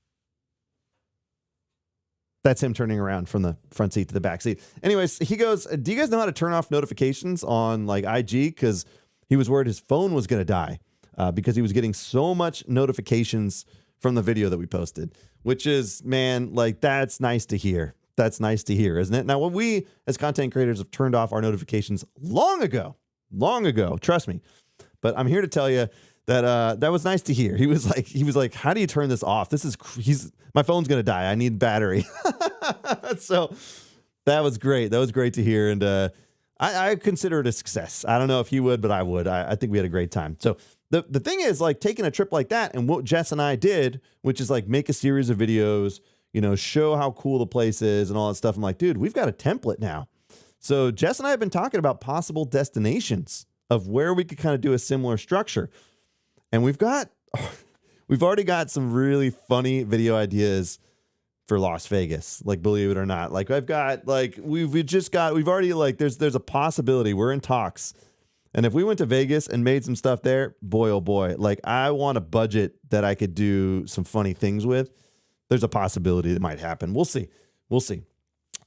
That's him turning around from the front seat to the back seat. Anyways, he goes, do you guys know how to turn off notifications on like IG? Because he was worried his phone was going to die because he was getting so much notifications from the video that we posted, which is, man, like that's nice to hear. That's nice to hear, isn't it? Now, when we as content creators have turned off our notifications long ago, trust me. But I'm here to tell you that that was nice to hear. He was like, how do you turn this off? My phone's going to die. I need battery. So that was great. That was great to hear. And I consider it a success. I don't know if he would, but I would. I think we had a great time. So the thing is like taking a trip like that and what Jess and I did, which is like make a series of videos, show how cool the place is and all that stuff. I'm like, dude, we've got a template now. So Jess and I have been talking about possible destinations of where we could kind of do a similar structure. And we've already got some really funny video ideas for Las Vegas. Like, believe it or not, like I've got, like, we've already like, there's a possibility. We're in talks. And if we went to Vegas and made some stuff there, boy, oh boy, like I want a budget that I could do some funny things with. There's a possibility that might happen. We'll see.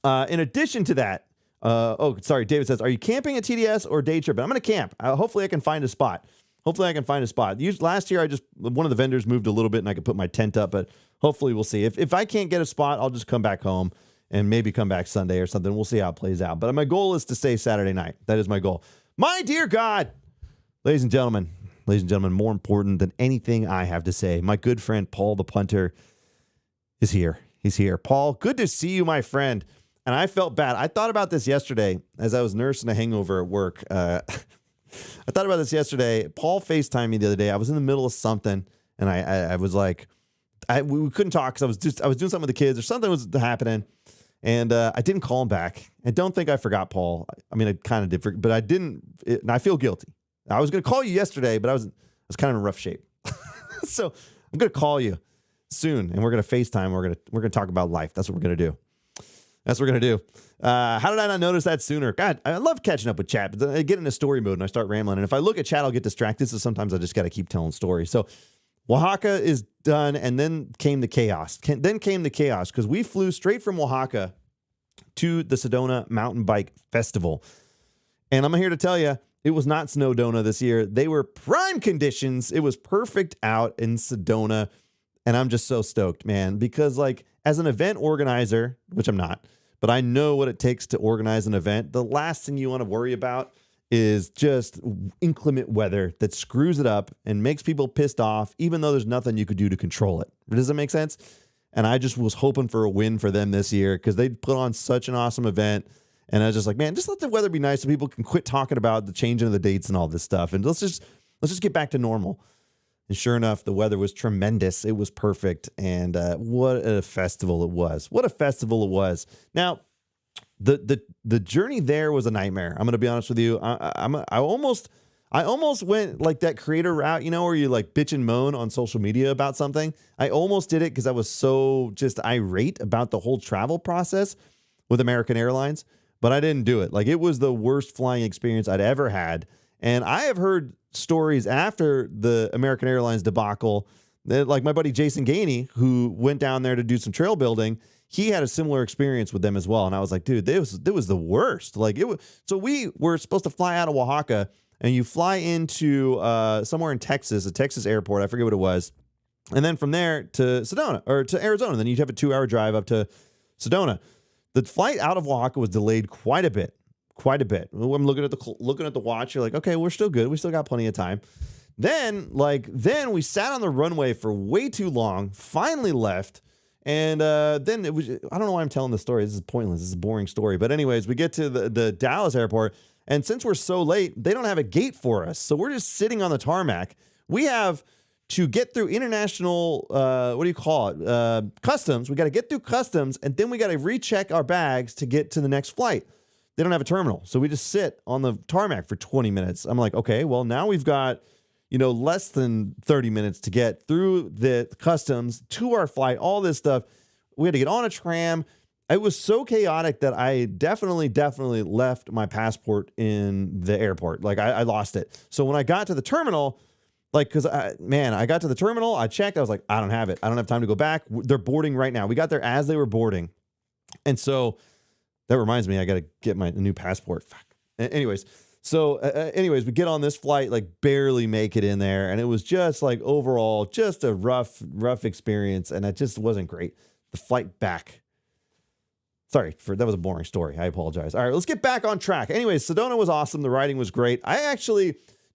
In addition to that, David says, are you camping at TDS or day trip? I'm going to camp. Hopefully I can find a spot. Last year, one of the vendors moved a little bit and I could put my tent up, but hopefully we'll see. If I can't get a spot, I'll just come back home and maybe come back Sunday or something. We'll see how it plays out. But my goal is to stay Saturday night. That is my goal. My dear God, ladies and gentlemen, more important than anything I have to say, my good friend Paul the punter is here. He's here. Paul, good to see you, my friend. And I felt bad. I thought about this yesterday as I was nursing a hangover at work. I thought about this yesterday. Paul FaceTimed me the other day. I was in the middle of something, and I was like, we couldn't talk because I was doing something with the kids or something was happening, and I didn't call him back. And don't think I forgot Paul. I mean, I kind of did, but I didn't. And I feel guilty. I was going to call you yesterday, but I was kind of in rough shape. So I'm going to call you soon, and we're going to FaceTime. We're going to talk about life. That's what we're going to do. That's what we're going to do. How did I not notice that sooner? God, I love catching up with chat, but then I get into story mode and I start rambling. And if I look at chat, I'll get distracted. So sometimes I just got to keep telling stories. So Oaxaca is done, and then came the chaos. Then came the chaos because we flew straight from Oaxaca to the Sedona Mountain Bike Festival. And I'm here to tell you, it was not Snowdona this year. They were prime conditions. It was perfect out in Sedona. And I'm just so stoked, man, because like as an event organizer, which I'm not, but I know what it takes to organize an event. The last thing you want to worry about is just inclement weather that screws it up and makes people pissed off, even though there's nothing you could do to control it. Does that make sense? And I just was hoping for a win for them this year because they put on such an awesome event. And I was just like, man, just let the weather be nice so people can quit talking about the changing of the dates and all this stuff. And let's just get back to normal. And sure enough, the weather was tremendous. It was perfect. And what a festival it was. What a festival it was. Now, the journey there was a nightmare. I'm going to be honest with you. I almost went like that creator route, you know, where you like bitch and moan on social media about something. I almost did it because I was so just irate about the whole travel process with American Airlines, but I didn't do it. Like it was the worst flying experience I'd ever had. And I have heard stories after the American Airlines debacle that like my buddy Jason Gainey, who went down there to do some trail building, he had a similar experience with them as well. And I was like, dude, it was the worst. Like it was. So we were supposed to fly out of Oaxaca, and you fly into somewhere in Texas, a Texas airport. I forget what it was. And then from there to Sedona or to Arizona. Then you'd have a 2-hour drive up to Sedona. The flight out of Oaxaca was delayed quite a bit. I'm looking at the watch. You're like, okay, we're still good. We still got plenty of time. Then we sat on the runway for way too long, finally left. And then it was, I don't know why I'm telling this story. This is pointless. This is a boring story. But anyways, we get to the Dallas airport. And since we're so late, they don't have a gate for us. So we're just sitting on the tarmac. We have to get through international, customs. We got to get through customs. And then we got to recheck our bags to get to the next flight. They don't have a terminal. So we just sit on the tarmac for 20 minutes. I'm like, okay, well, now we've got, less than 30 minutes to get through the customs to our flight, all this stuff. We had to get on a tram. It was so chaotic that I definitely left my passport in the airport. Like I lost it. So when I got to the terminal, I got to the terminal, I checked. I was like, I don't have it. I don't have time to go back. They're boarding right now. We got there as they were boarding. And so that reminds me, I got to get my new passport. Fuck. Anyways, we get on this flight, like barely make it in there. And it was just like overall, just a rough experience. And it just wasn't great. The flight back. Sorry, that was a boring story. I apologize. All right, let's get back on track. Anyways, Sedona was awesome. The riding was great.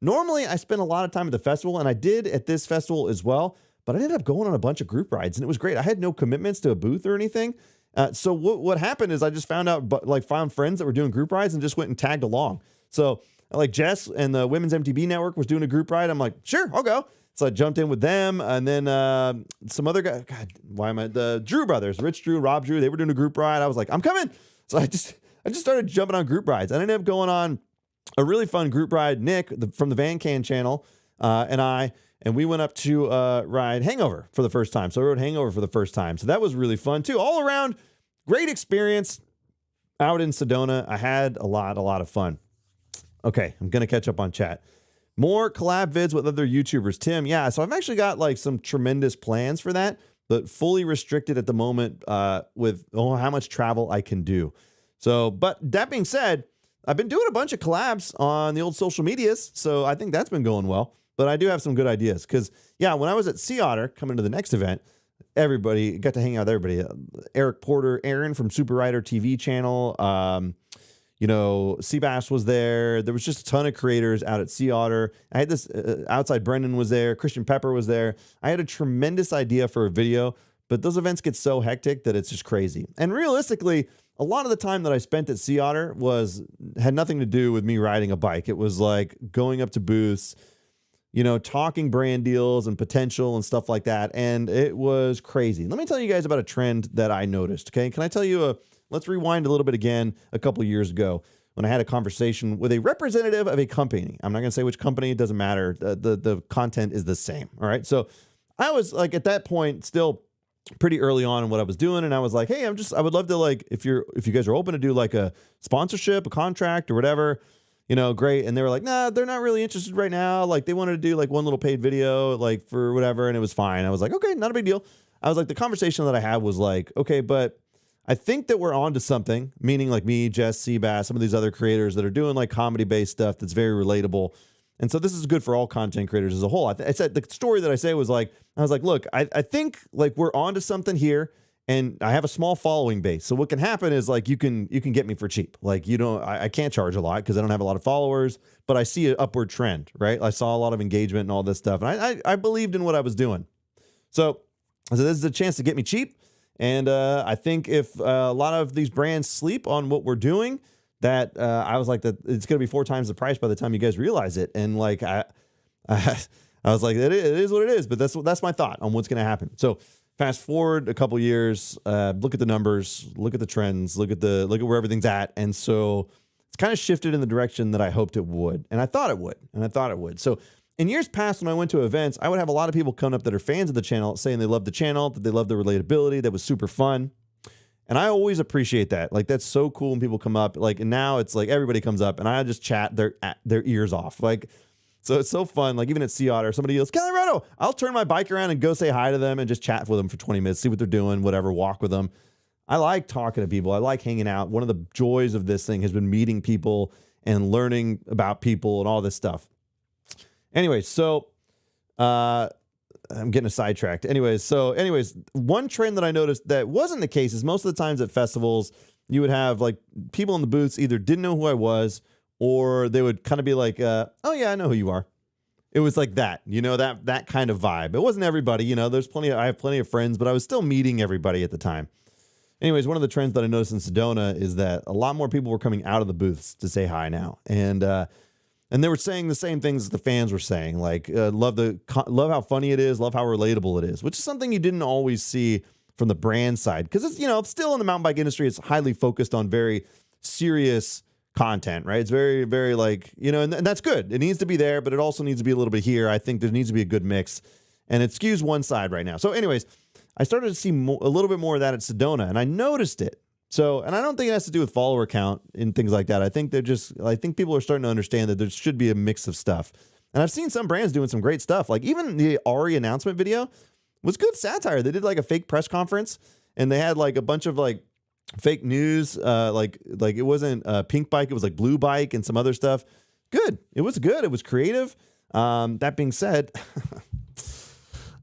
Normally I spend a lot of time at the festival, and I did at this festival as well, but I ended up going on a bunch of group rides, and it was great. I had no commitments to a booth or anything. So what happened is I just found friends that were doing group rides and just went and tagged along. So like Jess and the Women's MTB Network was doing a group ride. I'm like, sure, I'll go. So I jumped in with them, and then some other guy. God, the Drew brothers, Rich Drew, Rob Drew, they were doing a group ride. I was like, I'm coming. So I just started jumping on group rides. I ended up going on a really fun group ride. Nick from the Van Can channel and we went up to ride Hangover for the first time. So I rode Hangover for the first time. So that was really fun too. All around, great experience out in Sedona. I had a lot of fun. Okay, I'm gonna catch up on chat. More collab vids with other YouTubers. Tim, yeah, so I've actually got like some tremendous plans for that, but fully restricted at the moment with how much travel I can do. So, but that being said, I've been doing a bunch of collabs on the old social medias, so I think that's been going well. But I do have some good ideas because, yeah, when I was at Otter coming to the next event, everybody got to hang out with everybody. Eric Porter, Aaron from Super Rider TV channel, Seabass was there. There was just a ton of creators out at Otter. I had this outside Brendan was there. Christian Pepper was there. I had a tremendous idea for a video, but those events get so hectic that it's just crazy. And realistically, a lot of the time that I spent at Sea Otter had nothing to do with me riding a bike. It was like going up to booths, talking brand deals and potential and stuff like that. And it was crazy. Let me tell you guys about a trend that I noticed. Okay. Can I tell you let's rewind a little bit again, a couple of years ago when I had a conversation with a representative of a company. I'm not going to say which company. It doesn't matter. The content is the same. All right. So I was like, at that point, still pretty early on in what I was doing. And I was like, hey, I would love to, like, if you guys are open to do like a sponsorship, a contract or whatever, great. And they were like, nah, they're not really interested right now. Like they wanted to do like one little paid video, like for whatever. And it was fine. I was like, okay, not a big deal. I was like, the conversation that I had was like, okay, but I think that we're onto something, meaning like me, Jess, Seabass, some of these other creators that are doing like comedy-based stuff that's very relatable. And so this is good for all content creators as a whole. I said the story that I say was like, I was like, look, I think like we're onto something here, and I have a small following base. So what can happen is like you can get me for cheap. Like I can't charge a lot because I don't have a lot of followers, but I see an upward trend, right? I saw a lot of engagement and all this stuff, and I believed in what I was doing. So this is a chance to get me cheap. And I think if a lot of these brands sleep on what we're doing, that I was like, that it's going to be 4 times the price by the time you guys realize it. And like, I was like, it is what it is, but that's my thought on what's going to happen. So fast forward a couple years, look at the numbers, look at the trends, look at where everything's at. And so it's kind of shifted in the direction that I hoped it would. And I thought it would. So in years past, when I went to events, I would have a lot of people come up that are fans of the channel saying they love the channel, that they love the relatability, that was super fun. And I always appreciate that. Like, that's so cool when people come up. Like, and now it's like everybody comes up and I just chat their ears off. Like, so it's so fun. Like, even at Sea Otter, somebody yells, Calirado, I'll turn my bike around and go say hi to them and just chat with them for 20 minutes, see what they're doing, whatever, walk with them. I like talking to people. I like hanging out. One of the joys of this thing has been meeting people and learning about people and all this stuff. Anyways, so I'm getting sidetracked. Anyways, one trend that I noticed that wasn't the case is most of the times at festivals, you would have like people in the booths either didn't know who I was, or they would kind of be like, oh yeah, I know who you are. It was like that, that kind of vibe. It wasn't everybody, I have plenty of friends, but I was still meeting everybody at the time. Anyways, one of the trends that I noticed in Sedona is that a lot more people were coming out of the booths to say hi now. And they were saying the same things the fans were saying, like love how funny it is, love how relatable it is, which is something you didn't always see from the brand side. Because it's, still in the mountain bike industry, it's highly focused on very serious content, right? It's very, very like, and that's good. It needs to be there, but it also needs to be a little bit here. I think there needs to be a good mix, and it skews one side right now. So anyways, I started to see a little bit more of that at Sedona, and I noticed it. So, and I don't think it has to do with follower count and things like that. I think people are starting to understand that there should be a mix of stuff. And I've seen some brands doing some great stuff. Like even the Ari announcement video was good satire. They did like a fake press conference, and they had like a bunch of like fake news. Like it wasn't Pink Bike. It was like Blue Bike and some other stuff. Good. It was good. It was creative. That being said,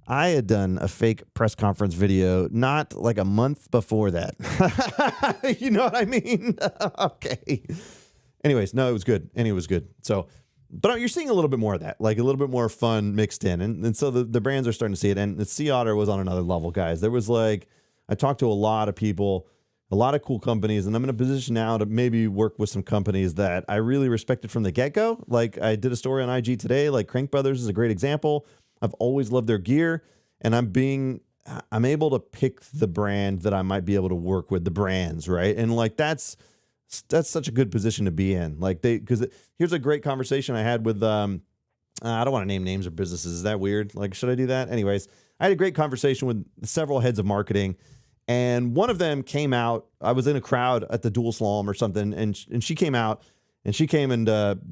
I had done a fake press conference video not like a month before that. You know what I mean? Okay. Anyways, no, it was good. And it was good. So, but you're seeing a little bit more of that, like a little bit more fun mixed in. And so the brands are starting to see it. And the Sea Otter was on another level, guys. There was like, I talked to a lot of people, a lot of cool companies, and I'm in a position now to maybe work with some companies that I really respected from the get-go. Like I did a story on IG today, like Crank Brothers is a great example. I've always loved their gear, and I'm able to pick the brand that I might be able to work with, the brands, right? And like that's such a good position to be in. Like because here's a great conversation I had with I don't want to name names or businesses. Is that weird? Like, should I do that? Anyways, I had a great conversation with several heads of marketing, and one of them came out. I was in a crowd at the Dual Slalom or something, and she came out. And she came and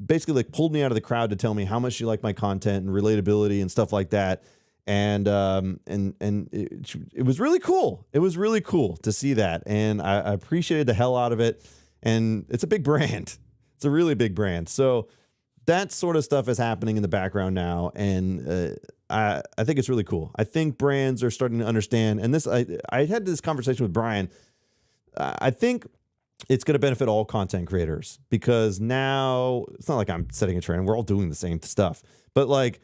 basically like pulled me out of the crowd to tell me how much she liked my content and relatability and stuff like that. And it was really cool. It was really cool to see that. And I appreciated the hell out of it. And it's a big brand. It's a really big brand. So that sort of stuff is happening in the background now. And I think it's really cool. I think brands are starting to understand. And I had this conversation with Brian. I think it's going to benefit all content creators, because now it's not like I'm setting a trend. We're all doing the same stuff, but like,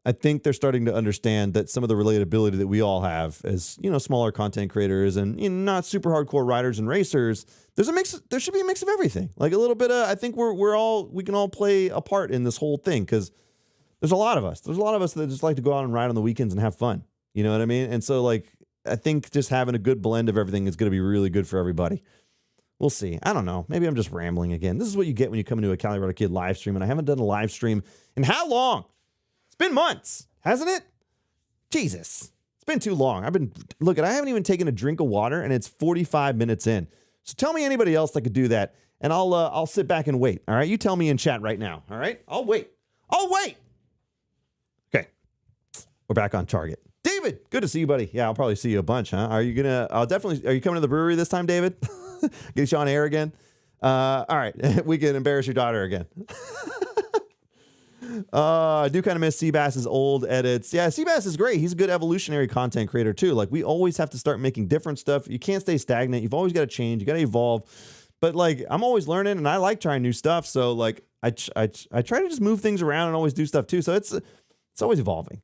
I think they're starting to understand that some of the relatability that we all have as, smaller content creators and not super hardcore riders and racers, there should be a mix of everything. Like a little bit of, I think we can all play a part in this whole thing, because there's a lot of us. There's a lot of us that just like to go out and ride on the weekends and have fun. You know what I mean? And so like, I think just having a good blend of everything is going to be really good for everybody. We'll see. I don't know. Maybe I'm just rambling again. This is what you get when you come into a Calirado Kid live stream, and I haven't done a live stream in how long? It's been months, hasn't it? Jesus. It's been too long. I haven't even taken a drink of water, and it's 45 minutes in. So tell me anybody else that could do that, and I'll sit back and wait. All right? You tell me in chat right now. All right? I'll wait. Okay. We're back on target. David, good to see you, buddy. Yeah, I'll probably see you a bunch, huh? Are you coming to the brewery this time, David? Get you on air again? All right. We can embarrass your daughter again. I do kind of miss Seabass's old edits. Yeah, Seabass is great. He's a good evolutionary content creator too. Like, we always have to start making different stuff. You can't stay stagnant. You've always got to change. You got to evolve. But like, I'm always learning, and I like trying new stuff. So like, I try to just move things around and always do stuff too. So it's always evolving.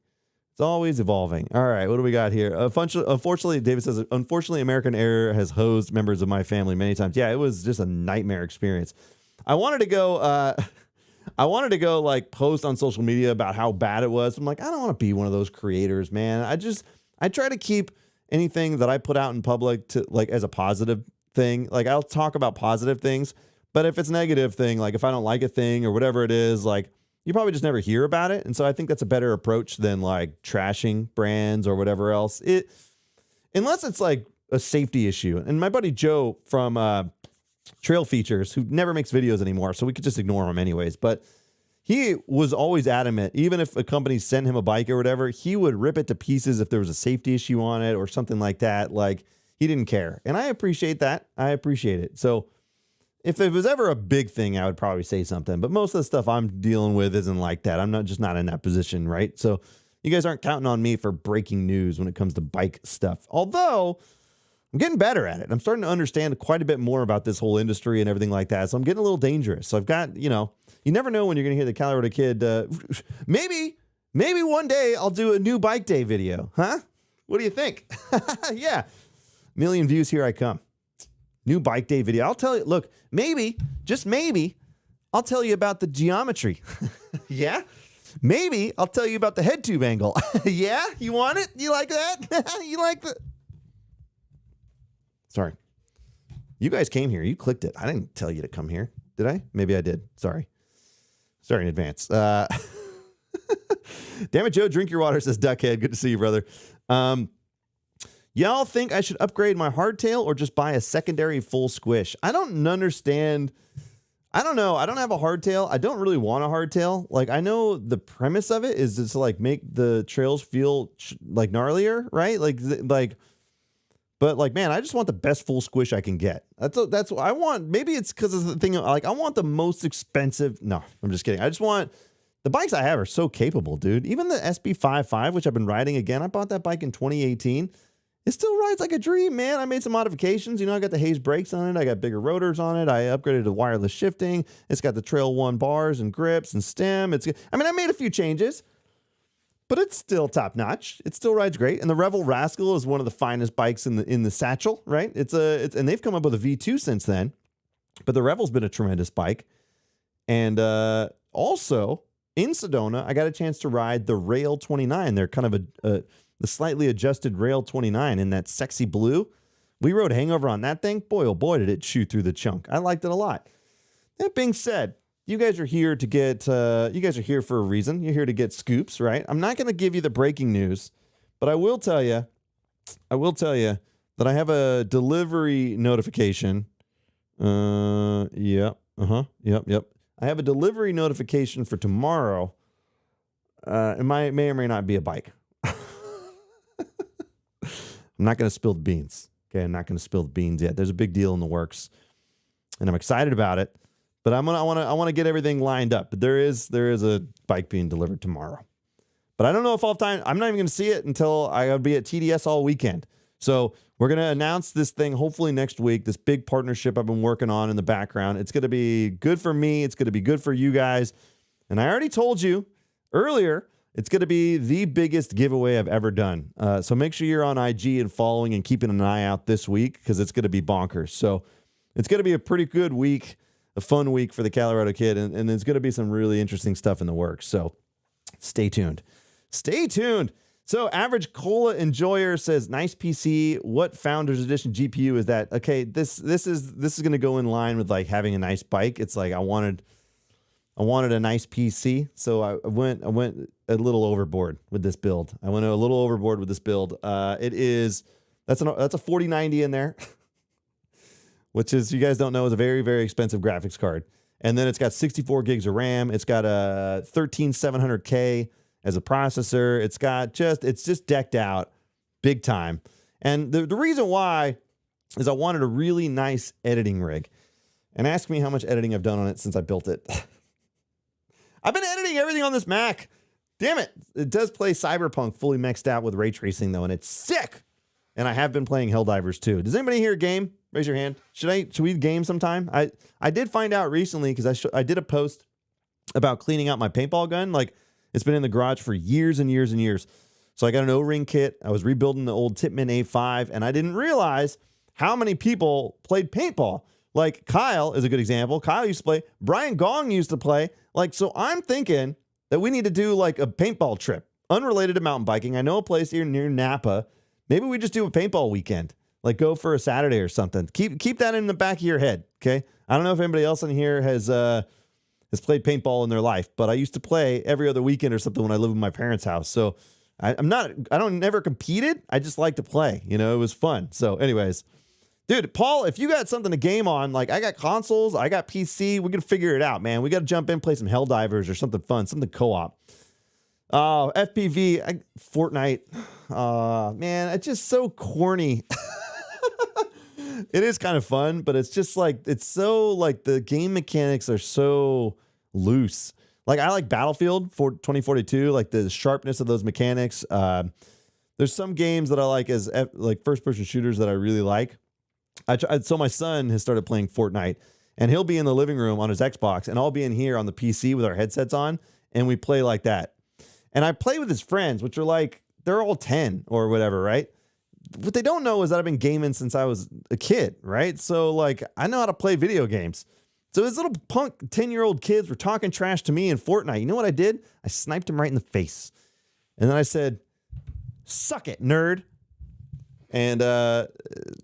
It's always evolving. All right, what do we got here? Unfortunately, David says, unfortunately, American Air has hosed members of my family many times. Yeah, it was just a nightmare experience. I wanted to go like post on social media about how bad it was. I'm like, I don't want to be one of those creators, man. I try to keep anything that I put out in public to like as a positive thing. Like, I'll talk about positive things, but if it's a negative thing, like if I don't like a thing or whatever it is, like, you probably just never hear about it. And so I think that's a better approach than like trashing brands or whatever else. Unless it's like a safety issue. And my buddy Joe from Trail Features, who never makes videos anymore, so we could just ignore him anyways. But he was always adamant, even if a company sent him a bike or whatever, he would rip it to pieces if there was a safety issue on it or something like that. Like, he didn't care. And I appreciate that. I appreciate it. So if it was ever a big thing, I would probably say something. But most of the stuff I'm dealing with isn't like that. I'm not in that position, right? So you guys aren't counting on me for breaking news when it comes to bike stuff. Although I'm getting better at it. I'm starting to understand quite a bit more about this whole industry and everything like that. So I'm getting a little dangerous. So I've got, you never know when you're going to hear the Calirado Kid. Maybe one day I'll do a new bike day video. Huh? What do you think? Yeah. Million views, here I come. New bike day video. I'll tell you, look, maybe, just maybe, I'll tell you about the geometry. Yeah? Maybe I'll tell you about the head tube angle. Yeah? You want it? You like that? You like the... Sorry. You guys came here. You clicked it. I didn't tell you to come here. Did I? Maybe I did. Sorry. Sorry in advance. Damn it, Joe. Drink your water, says Duckhead. Good to see you, brother. Y'all think I should upgrade my hardtail or just buy a secondary full squish? I don't understand. I don't know. I don't have a hardtail. I don't really want a hardtail. Like, I know the premise of it is to like make the trails feel like gnarlier, right? But like, man, I just want the best full squish I can get. That's what I want. Maybe it's because of the thing. Like, I want the most expensive. No, I'm just kidding. I just want the bikes I have are so capable, dude. Even the SB55, which I've been riding again. I bought that bike in 2018. It still rides like a dream, man. I made some modifications. I got the Hayes brakes on it. I got bigger rotors on it. I upgraded to wireless shifting. It's got the Trail 1 bars and grips and stem. I made a few changes, but it's still top notch. It still rides great. And the Revel Rascal is one of the finest bikes in the satchel, right? And they've come up with a V2 since then, but the Revel's been a tremendous bike. And also in Sedona, I got a chance to ride the Rail 29. They're kind of the slightly adjusted Rail 29 in that sexy blue. We rode Hangover on that thing. Boy, oh boy, did it shoot through the chunk. I liked it a lot. That being said, you guys are here to get, you guys are here for a reason. You're here to get scoops, right? I'm not going to give you the breaking news, but I will tell you that I have a delivery notification. Yep. I have a delivery notification for tomorrow. It may or may not be a bike. I'm not going to spill the beans. Okay, I'm not going to spill the beans yet. There's a big deal in the works, and I'm excited about it. But I want to get everything lined up. But there is a bike being delivered tomorrow. But I don't know if I'll have time. I'm not even going to see it until I'll be at TDS all weekend. So we're going to announce this thing hopefully next week. This big partnership I've been working on in the background. It's going to be good for me. It's going to be good for you guys. And I already told you earlier, It's going to be the biggest giveaway I've ever done. So make sure you're on IG and following and keeping an eye out this week because it's going to be bonkers. So it's going to be a pretty good week, a fun week for the Calirado Kid, and there's going to be some really interesting stuff in the works. So stay tuned. Stay tuned. So Average Cola Enjoyer says, nice PC. What Founders Edition GPU is that? Okay, this is going to go in line with like having a nice bike. It's like I wanted a nice PC, so I went a little overboard with this build. That's a 4090 in there, which is, you guys don't know, is a very, very expensive graphics card. And then it's got 64 gigs of RAM. It's got a 13700K as a processor. It's just decked out big time. And the reason why is I wanted a really nice editing rig. And ask me how much editing I've done on it since I built it. I've been editing everything on this Mac. Damn it. It does play Cyberpunk fully maxed out with ray tracing, though, and it's sick. And I have been playing Helldivers, too. Does anybody here game? Raise your hand. Should we game sometime? I did find out recently, because I did a post about cleaning out my paintball gun. Like, it's been in the garage for years and years and years. So I got an O-ring kit. I was rebuilding the old Tipman A5, and I didn't realize how many people played paintball. Like, Kyle is a good example. Kyle used to play. Brian Gong used to play. Like, so I'm thinking that we need to do like a paintball trip unrelated to mountain biking. I know a place here near Napa. Maybe we just do a paintball weekend, like go for a Saturday or something. Keep that in the back of your head. Okay. I don't know if anybody else in here has played paintball in their life, but I used to play every other weekend or something when I lived in my parents' house. So I never competed. I just like to play, it was fun. So anyways, dude, Paul, if you got something to game on, like I got consoles, I got PC, we can figure it out, man. We got to jump in, play some Helldivers or something fun, something co-op. FPV, Fortnite. Man, it's just so corny. It is kind of fun, but it's just like, it's so like the game mechanics are so loose. Like I like Battlefield for 2042, like the sharpness of those mechanics. There's some games that I like as like first-person shooters that I really like. So my son has started playing Fortnite, and he'll be in the living room on his Xbox, and I'll be in here on the PC with our headsets on, and we play like that. And I play with his friends, which are like, they're all 10 or whatever, right? What they don't know is that I've been gaming since I was a kid, right? So like, I know how to play video games. So his little punk 10-year-old kids were talking trash to me in Fortnite. You know what I did? I sniped him right in the face. And then I said, suck it, nerd. And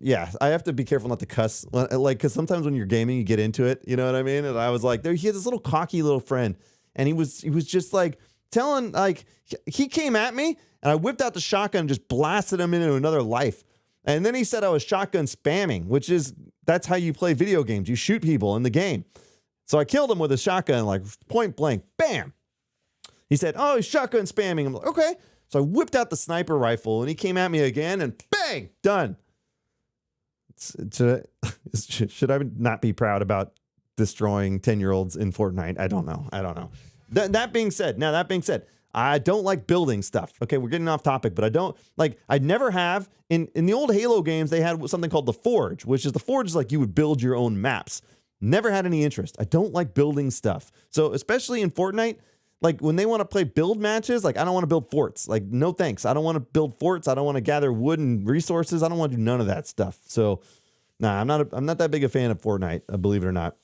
yeah, I have to be careful not to cuss, like, because sometimes when you're gaming, you get into it. You know what I mean? And I was like, he has this little cocky little friend, and he was just like telling, like, he came at me, and I whipped out the shotgun and just blasted him into another life. And then he said I was shotgun spamming, that's how you play video games. You shoot people in the game. So I killed him with a shotgun, like point blank, bam. He said, oh, he's shotgun spamming. I'm like, okay. So I whipped out the sniper rifle, and he came at me again, and bang, done. Should I not be proud about destroying 10-year-olds in Fortnite? I don't know. That being said, I don't like building stuff. Okay, we're getting off topic, but I never have. In the old Halo games, they had something called the Forge, the Forge is like you would build your own maps. Never had any interest. I don't like building stuff. So especially in Fortnite, like when they want to play build matches, like I don't want to build forts. Like no thanks. I don't want to build forts. I don't want to gather wood and resources. I don't want to do none of that stuff. So nah, I'm not that big a fan of Fortnite, believe it or not.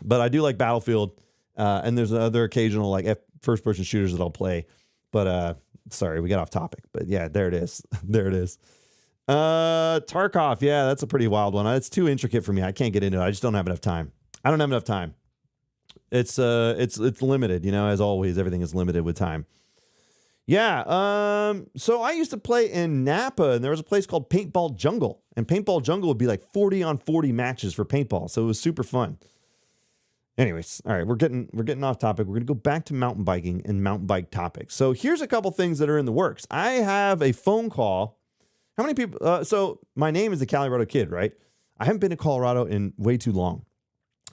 But I do like Battlefield. And there's other occasional like first person shooters that I'll play. But sorry, we got off topic. But yeah, there it is. There it is. Tarkov, yeah, that's a pretty wild one. It's too intricate for me. I can't get into it. I just don't have enough time. I don't have enough time. It's limited, as always, everything is limited with time. Yeah, so I used to play in Napa, and there was a place called Paintball Jungle, and Paintball Jungle would be like 40-on-40 matches for paintball, so it was super fun. Anyways, all right, we're getting off topic. We're gonna go back to mountain biking and mountain bike topics. So here's a couple things that are in the works. I have a phone call. How many people? So my name is the Calirado Kid, right? I haven't been to Colorado in way too long.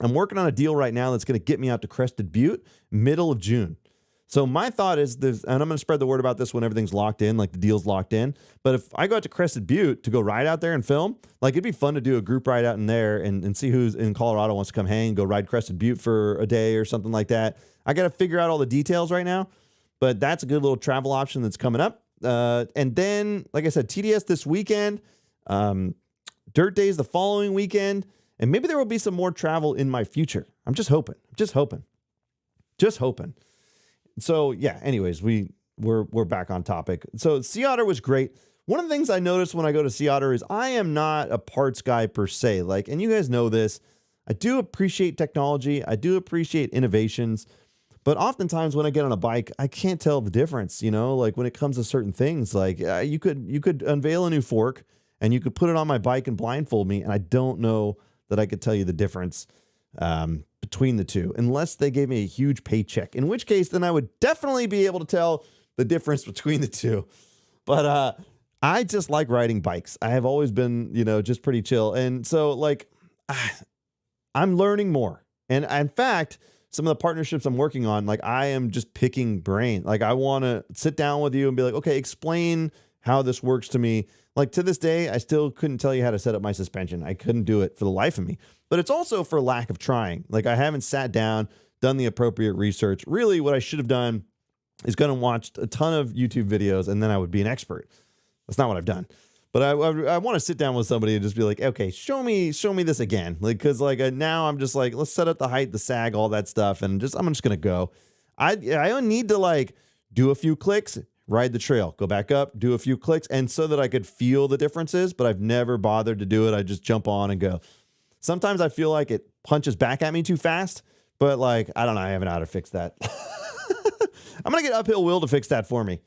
I'm working on a deal right now that's going to get me out to Crested Butte, middle of June. So my thought is this, and I'm going to spread the word about this when everything's locked in, like the deal's locked in. But if I go out to Crested Butte to go ride out there and film, like it'd be fun to do a group ride out in there and see who's in Colorado wants to come hang, go ride Crested Butte for a day or something like that. I got to figure out all the details right now. but that's a good little travel option that's coming up. And then, like I said, TDS this weekend, Dirt Days the following weekend, and maybe there will be some more travel in my future. I'm just hoping. So yeah, anyways, we're back on topic. So Sea Otter was great. One of the things I noticed when I go to Sea Otter is I am not a parts guy per se. Like, and you guys know this, I do appreciate technology. I do appreciate innovations, but oftentimes when I get on a bike, I can't tell the difference, you know, like when it comes to certain things, like you could unveil a new fork and you could put it on my bike and blindfold me. And I don't know that I could tell you the difference between the two, unless they gave me a huge paycheck, in which case then I would definitely be able to tell the difference between the two. But I just like riding bikes. I have always been, you know, just pretty chill. And so like, I'm learning more. And in fact, some of the partnerships I'm working on, like I am just picking brain. Like I want to sit down with you and be like, okay, explain how this works to me. Like to this day, I still couldn't tell you how to set up my suspension. I couldn't do it for the life of me, but it's also for lack of trying. Like I haven't sat down, done the appropriate research. Really what I should have done is gone and watched a ton of YouTube videos and then I would be an expert. That's not what I've done. But I want to sit down with somebody and just be like, okay, show me this again. Like, cause like now I'm just like, let's set up the height, the sag, all that stuff. And I'm just going to go. I only need to like do a few clicks, ride the trail, go back up, do a few clicks. And so that I could feel the differences, but I've never bothered to do it. I just jump on and go. Sometimes I feel like it punches back at me too fast, but like, I don't know. I haven't know how to fix that. I'm going to get Uphill Will to fix that for me.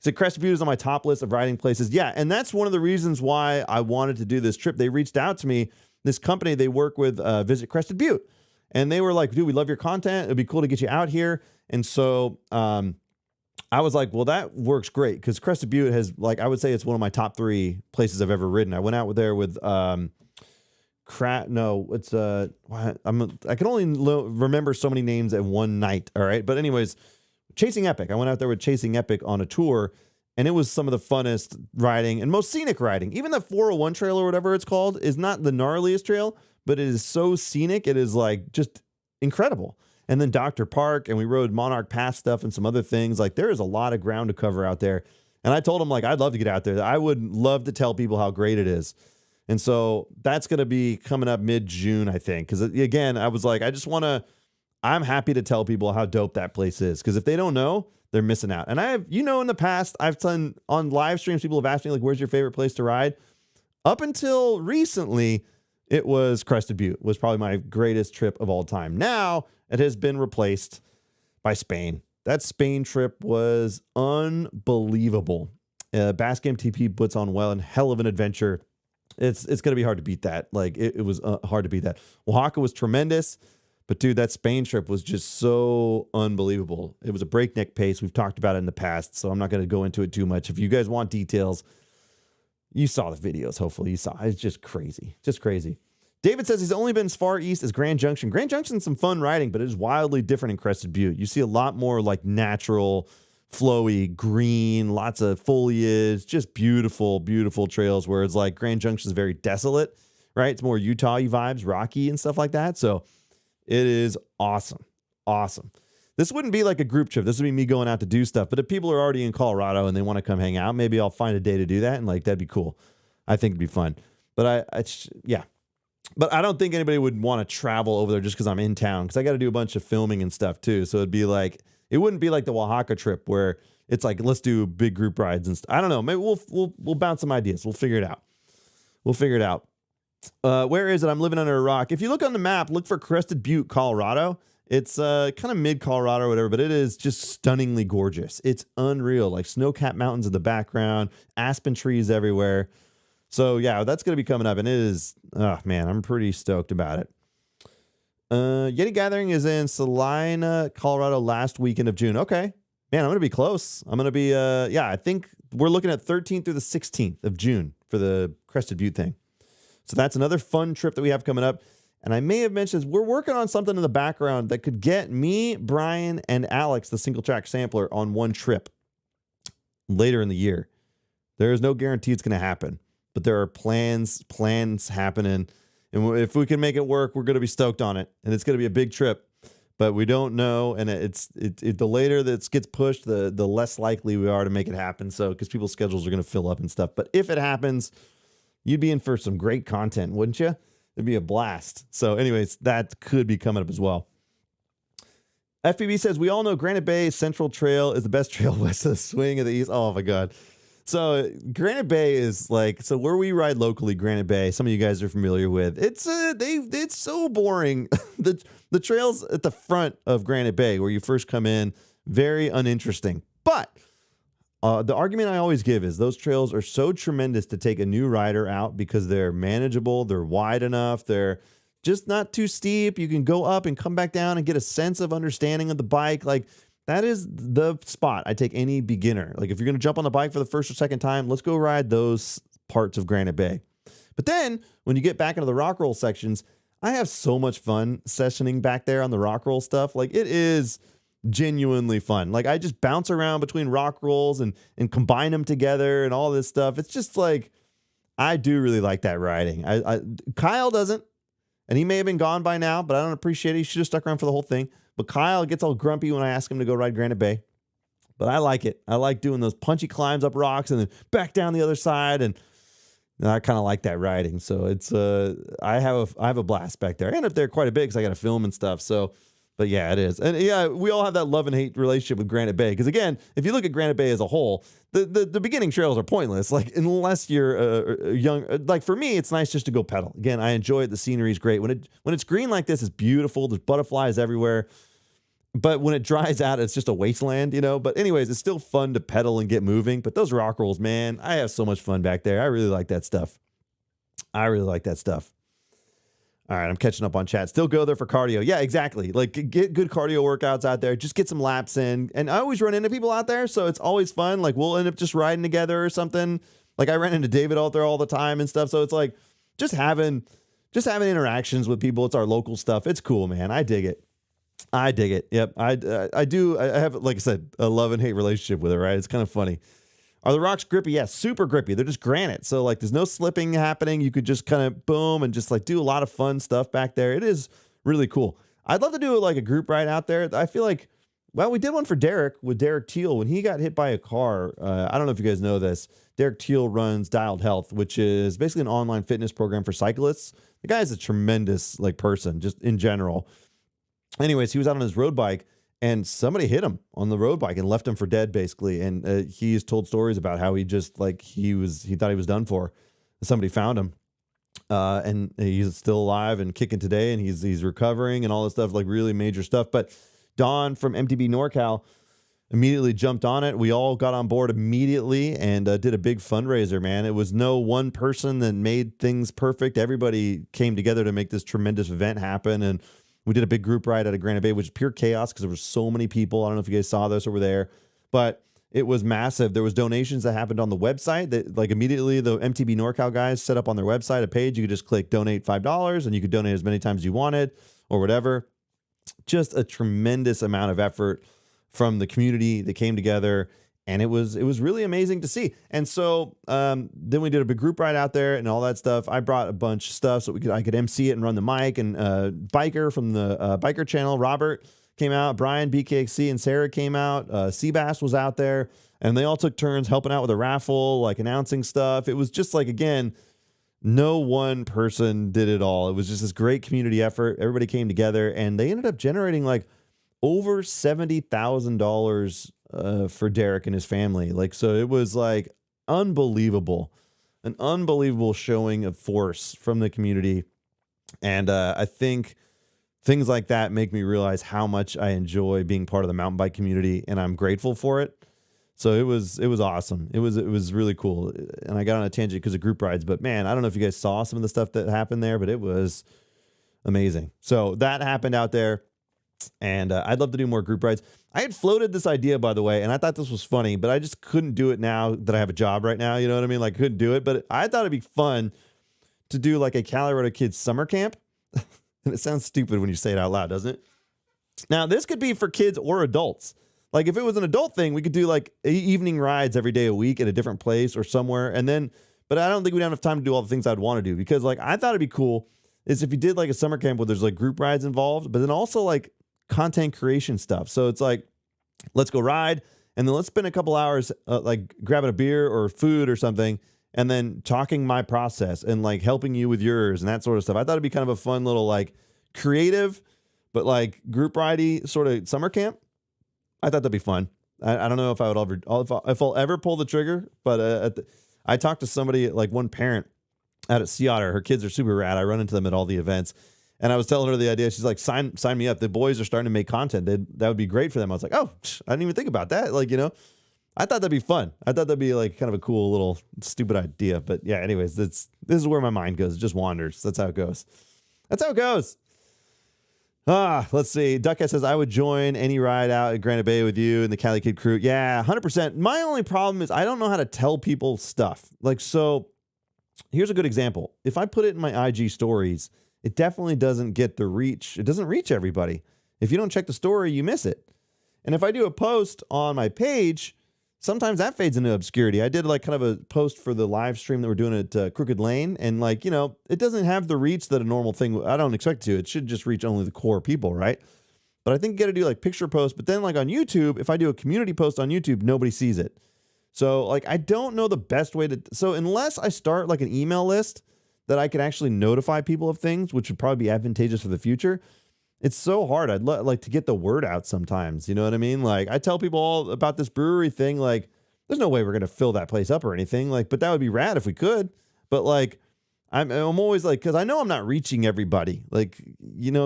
So Crested Butte is on my top list of riding places. Yeah, and that's one of the reasons why I wanted to do this trip. They reached out to me, this company they work with, Visit Crested Butte. And they were like, dude, we love your content. It'd be cool to get you out here. And so I was like, well, that works great. Because Crested Butte has, like, I would say it's one of my top 3 places I've ever ridden. I went out there with, I can only remember so many names at one night. All right. But anyways, Chasing Epic. I went out there with Chasing Epic on a tour, and it was some of the funnest riding and most scenic riding. Even the 401 trail or whatever it's called is not the gnarliest trail, but it is so scenic. It is like just incredible. And then Dr. Park, and we rode Monarch Pass stuff and some other things. Like there is a lot of ground to cover out there. And I told him like, I'd love to get out there. I would love to tell people how great it is. And so that's going to be coming up mid-June, I think. Because again, I was like, I'm happy to tell people how dope that place is. Because if they don't know, they're missing out. And I have, you know, in the past, I've done on live streams, people have asked me like, where's your favorite place to ride? Up until recently, it was Crested Butte was probably my greatest trip of all time. Now it has been replaced by Spain. That Spain trip was unbelievable. Basque MTP puts on well and hell of an adventure. It's going to be hard to beat that. Like it was hard to beat that. Oaxaca was tremendous. But dude, that Spain trip was just so unbelievable. It was a breakneck pace. We've talked about it in the past, so I'm not going to go into it too much. If you guys want details, you saw the videos. Hopefully you saw. It's just crazy. Just crazy. David says he's only been as far east as Grand Junction. Grand Junction's some fun riding, but it is wildly different in Crested Butte. You see a lot more like natural, flowy, green, lots of foliage, just beautiful, beautiful trails, where it's like Grand Junction is very desolate, right? It's more Utah-y vibes, rocky and stuff like that. So it is awesome. Awesome. This wouldn't be like a group trip. This would be me going out to do stuff. But if people are already in Colorado and they want to come hang out, maybe I'll find a day to do that. And like, that'd be cool. I think it'd be fun. But yeah. But I don't think anybody would want to travel over there just because I'm in town. Because I got to do a bunch of filming and stuff too. So it'd be like, it wouldn't be like the Oaxaca trip where it's like, let's do big group rides and stuff. I don't know. Maybe we'll bounce some ideas. We'll figure it out. Where is it? I'm living under a rock. If you look on the map, look for Crested Butte, Colorado. It's kind of mid Colorado or whatever, but it is just stunningly gorgeous. It's unreal. Like snow-capped mountains in the background, aspen trees everywhere. So yeah, that's going to be coming up, and it is, oh man, I'm pretty stoked about it. Yeti Gathering is in Salina, Colorado last weekend of June. Okay. Man, I'm going to be close. I'm going to be, I think we're looking at 13th through the 16th of June for the Crested Butte thing. So that's another fun trip that we have coming up. And I may have mentioned we're working on something in the background that could get me, Brian, and Alex, the single track sampler, on one trip later in the year. There is no guarantee it's going to happen, but there are plans happening. And if we can make it work, we're going to be stoked on it. And it's going to be a big trip. but we don't know. And the later that gets pushed, the less likely we are to make it happen. So, because people's schedules are going to fill up and stuff. But if it happens, you'd be in for some great content, wouldn't you? It'd be a blast. So anyways, that could be coming up as well. FPB says, we all know Granite Bay Central Trail is the best trail west of the swing of the east. Oh my God. So Granite Bay is like, so where we ride locally, Granite Bay, some of you guys are familiar with, it's so boring. The trails at the front of Granite Bay where you first come in, very uninteresting. But the argument I always give is those trails are so tremendous to take a new rider out because they're manageable, they're wide enough, they're just not too steep. You can go up and come back down and get a sense of understanding of the bike. Like, that is the spot I take any beginner. Like, if you're going to jump on the bike for the first or second time, let's go ride those parts of Granite Bay. But then when you get back into the rock roll sections, I have so much fun sessioning back there on the rock roll stuff. Like, it is genuinely fun. Like, I just bounce around between rock rolls and combine them together and all this stuff. It's just like, I do really like that riding. Kyle doesn't, and he may have been gone by now, but I don't appreciate it. He should have stuck around for the whole thing. But Kyle gets all grumpy when I ask him to go ride Granite Bay. But I like it. I like doing those punchy climbs up rocks and then back down the other side. And I kind of like that riding. So it's I have a blast back there. I end up there quite a bit because I got to film and stuff. So, but yeah, it is. And yeah, we all have that love and hate relationship with Granite Bay. Because again, if you look at Granite Bay as a whole, the beginning trails are pointless. Like, unless you're young, like for me, it's nice just to go pedal. Again, I enjoy it. The scenery is great. When it's green like this, it's beautiful. There's butterflies everywhere. But when it dries out, it's just a wasteland, you know. But anyways, it's still fun to pedal and get moving. But those rock rolls, man, I have so much fun back there. I really like that stuff. All right, I'm catching up on chat. Still go there for cardio. Yeah, exactly. Like, get good cardio workouts out there. Just get some laps in. And I always run into people out there, so it's always fun. Like, we'll end up just riding together or something. Like, I ran into David out there all the time and stuff. So it's like just having interactions with people. It's our local stuff. It's cool, man. I dig it. Yep, I do. I have, like I said, a love and hate relationship with it, right? It's kind of funny. Are the rocks grippy? Yeah, super grippy. They're just granite. So, like, there's no slipping happening. You could just kind of boom and just, like, do a lot of fun stuff back there. It is really cool. I'd love to do, like, a group ride out there. I feel like, well, we did one for Derek with Derek Teal when he got hit by a car. I don't know if you guys know this. Derek Teal runs Dialed Health, which is basically an online fitness program for cyclists. The guy is a tremendous, like, person, just in general. Anyways, he was out on his road bike and somebody hit him on the road bike and left him for dead, basically. And he's told stories about how he just, like, he thought he was done for. Somebody found him, and he's still alive and kicking today, and he's recovering and all this stuff, like really major stuff. But Don from MTB NorCal immediately jumped on it. We all got on board immediately and did a big fundraiser, man. It was no one person that made things perfect. Everybody came together to make this tremendous event happen. And we did a big group ride out of Granite Bay, which is pure chaos because there were so many people. I don't know if you guys saw this over there, but it was massive. There was donations that happened on the website that, like, immediately the MTB NorCal guys set up on their website a page. You could just click donate $5 and you could donate as many times as you wanted or whatever. Just a tremendous amount of effort from the community that came together. And it was really amazing to see. And so then we did a big group ride out there and all that stuff. I brought a bunch of stuff so I could MC it and run the mic. And Biker from the Biker channel, Robert, came out. Brian, BKXC, and Sarah came out. Seabass was out there. And they all took turns helping out with a raffle, like announcing stuff. It was just like, again, no one person did it all. It was just this great community effort. Everybody came together. And they ended up generating like over $70,000 for Derek and his family. Like, so it was like unbelievable, an unbelievable showing of force from the community. And I think things like that make me realize how much I enjoy being part of the mountain bike community, and I'm grateful for it. So it was awesome. It was really cool. And I got on a tangent because of group rides, but man, I don't know if you guys saw some of the stuff that happened there, but it was amazing. So that happened out there. And I'd love to do more group rides. I had floated this idea, by the way, and I thought this was funny, but I just couldn't do it now that I have a job right now. You know what I mean? Like, couldn't do it. But I thought it'd be fun to do like a Calirado Kid summer camp. And it sounds stupid when you say it out loud, doesn't it? Now, this could be for kids or adults. Like, if it was an adult thing, we could do like evening rides every day a week at a different place or somewhere. And then, but I don't think we'd have enough time to do all the things I'd want to do, because like I thought it'd be cool is if you did like a summer camp where there's like group rides involved, but then also like content creation stuff. So it's like, let's go ride, and then let's spend a couple hours like grabbing a beer or food or something, and then talking my process and like helping you with yours and that sort of stuff. I thought it'd be kind of a fun little like creative, but like group ridey sort of summer camp. I thought that'd be fun. I don't know if I would ever, if I'll ever pull the trigger, but I talked to somebody, like one parent out at Otter. Her kids are super rad. I run into them at all the events. And I was telling her the idea. She's like, sign me up. The boys are starting to make content. That would be great for them. I was like, oh, I didn't even think about that. Like, I thought that'd be fun. I thought that'd be like kind of a cool little stupid idea. But yeah, anyways, this is where my mind goes. It just wanders. That's how it goes. That's how it goes. Let's see. Duckhead says, I would join any ride out at Granite Bay with you and the Calirado Kid crew. Yeah, 100%. My only problem is I don't know how to tell people stuff. Like, so here's a good example. If I put it in my IG stories, it definitely doesn't get the reach. It doesn't reach everybody. If you don't check the story, you miss it. And if I do a post on my page, sometimes that fades into obscurity. I did like kind of a post for the live stream that we're doing at Crooked Lane. And like, it doesn't have the reach that a normal thing, I don't expect it to. It should just reach only the core people, right? But I think you got to do like picture posts. But then like on YouTube, if I do a community post on YouTube, nobody sees it. So like, I don't know the best way to, so unless I start like an email list that I can actually notify people of things, which would probably be advantageous for the future. It's so hard. I'd like to get the word out sometimes. You know what I mean? Like I tell people all about this brewery thing. Like there's no way we're going to fill that place up or anything. Like, but that would be rad if we could. But like, I'm always like, cause I know I'm not reaching everybody. Like,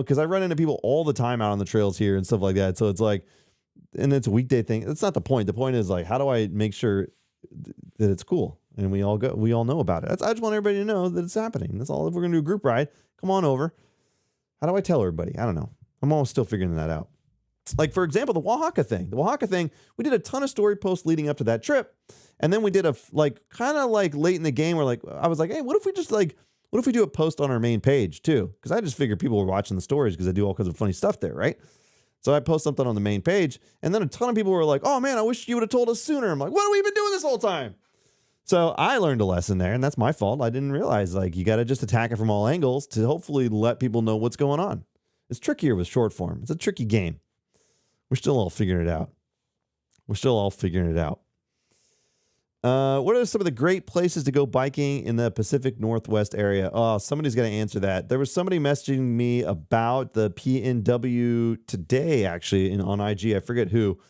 cause I run into people all the time out on the trails here and stuff like that. So it's like, and it's a weekday thing. That's not the point. The point is like, how do I make sure that it's cool and we all know about it? I just want everybody to know that it's happening. That's all. If we're going to do a group ride, come on over. How do I tell everybody? I don't know. I'm always still figuring that out. Like, for example, the Oaxaca thing. The Oaxaca thing, we did a ton of story posts leading up to that trip. And then we did a, like, kind of like late in the game where, like, I was like, hey, what if we do a post on our main page, too? Because I just figured people were watching the stories because I do all kinds of funny stuff there, right? So I post something on the main page. And then a ton of people were like, oh, man, I wish you would have told us sooner. I'm like, what have we been doing this whole time? So I learned a lesson there, and that's my fault. I didn't realize, like, you got to just attack it from all angles to hopefully let people know what's going on. It's trickier with short form. It's a tricky game. We're still all figuring it out. What are some of the great places to go biking in the Pacific Northwest area? Oh, somebody's got to answer that. There was somebody messaging me about the PNW today, actually, on IG. I forget who.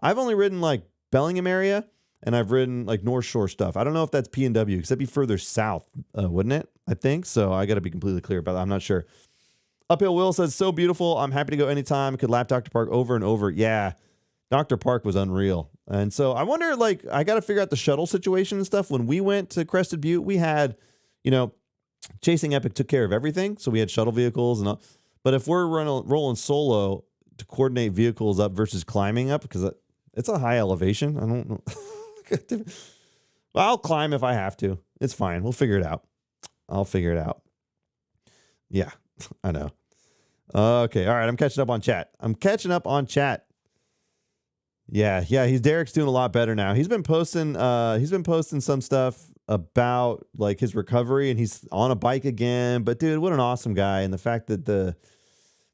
I've only ridden, like, Bellingham area. And I've ridden like North Shore stuff. I don't know if that's PNW because that'd be further south, wouldn't it? I think so. I got to be completely clear about that. I'm not sure. Uphill Will says, so beautiful. I'm happy to go anytime. Could lap Dr. Park over and over. Yeah, Dr. Park was unreal. And so I wonder, like, I got to figure out the shuttle situation and stuff. When we went to Crested Butte, we had, Chasing Epic took care of everything. So we had shuttle vehicles and all. But if we're rolling solo to coordinate vehicles up versus climbing up, because it's a high elevation. I don't know. I'll climb if I have to. It's fine. We'll figure it out. I'll figure it out. Yeah, I know. Okay. All right. I'm catching up on chat. Yeah. Derek's doing a lot better now. He's been posting some stuff about like his recovery and he's on a bike again. But dude, what an awesome guy. And the fact that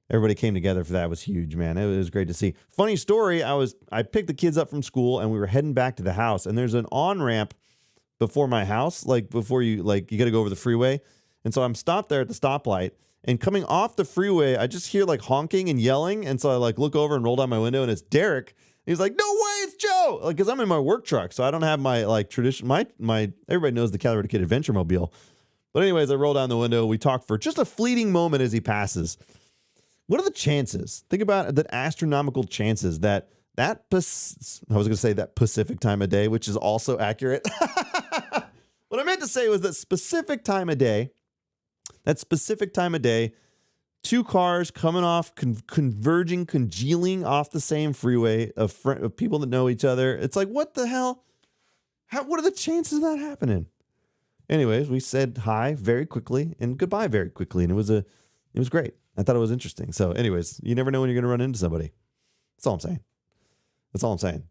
everybody came together for that was huge, man. It was great to see. Funny story, I picked the kids up from school and we were heading back to the house and there's an on-ramp before my house, like before you got to go over the freeway. And so I'm stopped there at the stoplight and coming off the freeway, I just hear like honking and yelling. And so I like look over and roll down my window and it's Derek. He's like, no way, it's Joe. Like, cause I'm in my work truck. So I don't have my like tradition, my everybody knows the Calirado Kid Adventure Mobile. But anyways, I roll down the window. We talk for just a fleeting moment as he passes. What are the chances? Think about the astronomical chances that Pacific time of day, which is also accurate. What I meant to say was that specific time of day, two cars coming off, congealing off the same freeway of people that know each other. It's like, what the hell? What are the chances of that happening? Anyways, we said hi very quickly and goodbye very quickly. And it was great. I thought it was interesting. So anyways, you never know when you're going to run into somebody. That's all I'm saying.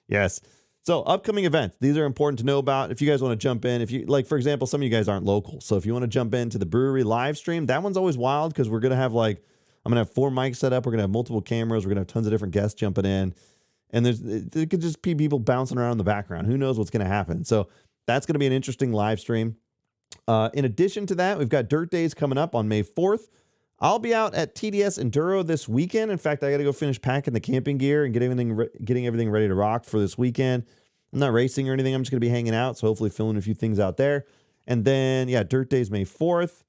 Yes. So upcoming events, these are important to know about. If you guys want to jump in, if you like, for example, some of you guys aren't local. So if you want to jump into the brewery live stream, that one's always wild because we're going to have I'm going to have 4 mics set up. We're going to have multiple cameras. We're going to have tons of different guests jumping in. And there could just be people bouncing around in the background. Who knows what's going to happen? So that's going to be an interesting live stream. In addition to that, we've got Dirt Days coming up on May 4th. I'll be out at TDS Enduro this weekend. In fact, I got to go finish packing the camping gear and getting everything ready to rock for this weekend. I'm not racing or anything. I'm just going to be hanging out, so hopefully filming a few things out there. And then, yeah, Dirt Days May 4th.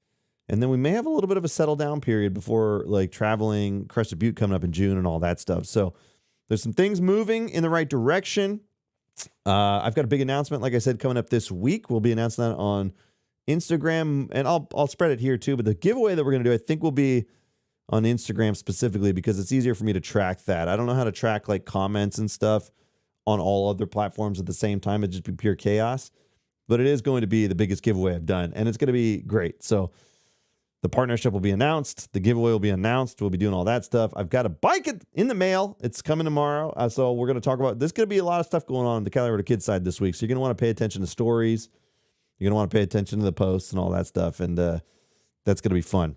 And then we may have a little bit of a settle down period before like traveling Crested Butte coming up in June and all that stuff. So there's some things moving in the right direction. I've got a big announcement, like I said, coming up this week. We'll be announcing that on Instagram, and I'll spread it here too. But the giveaway that we're going to do, I think, will be on Instagram specifically because it's easier for me to track that. I don't know how to track like comments and stuff on all other platforms at the same time. It'd just be pure chaos. But it is going to be the biggest giveaway I've done, and it's going to be great. So the partnership will be announced. The giveaway will be announced. We'll be doing all that stuff. I've got a bike in the mail. It's coming tomorrow. So we're going to talk about, there's going to be a lot of stuff going on the Calirado Kid side this week. So you're going to want to pay attention to stories. You're going to want to pay attention to the posts and all that stuff. And that's going to be fun.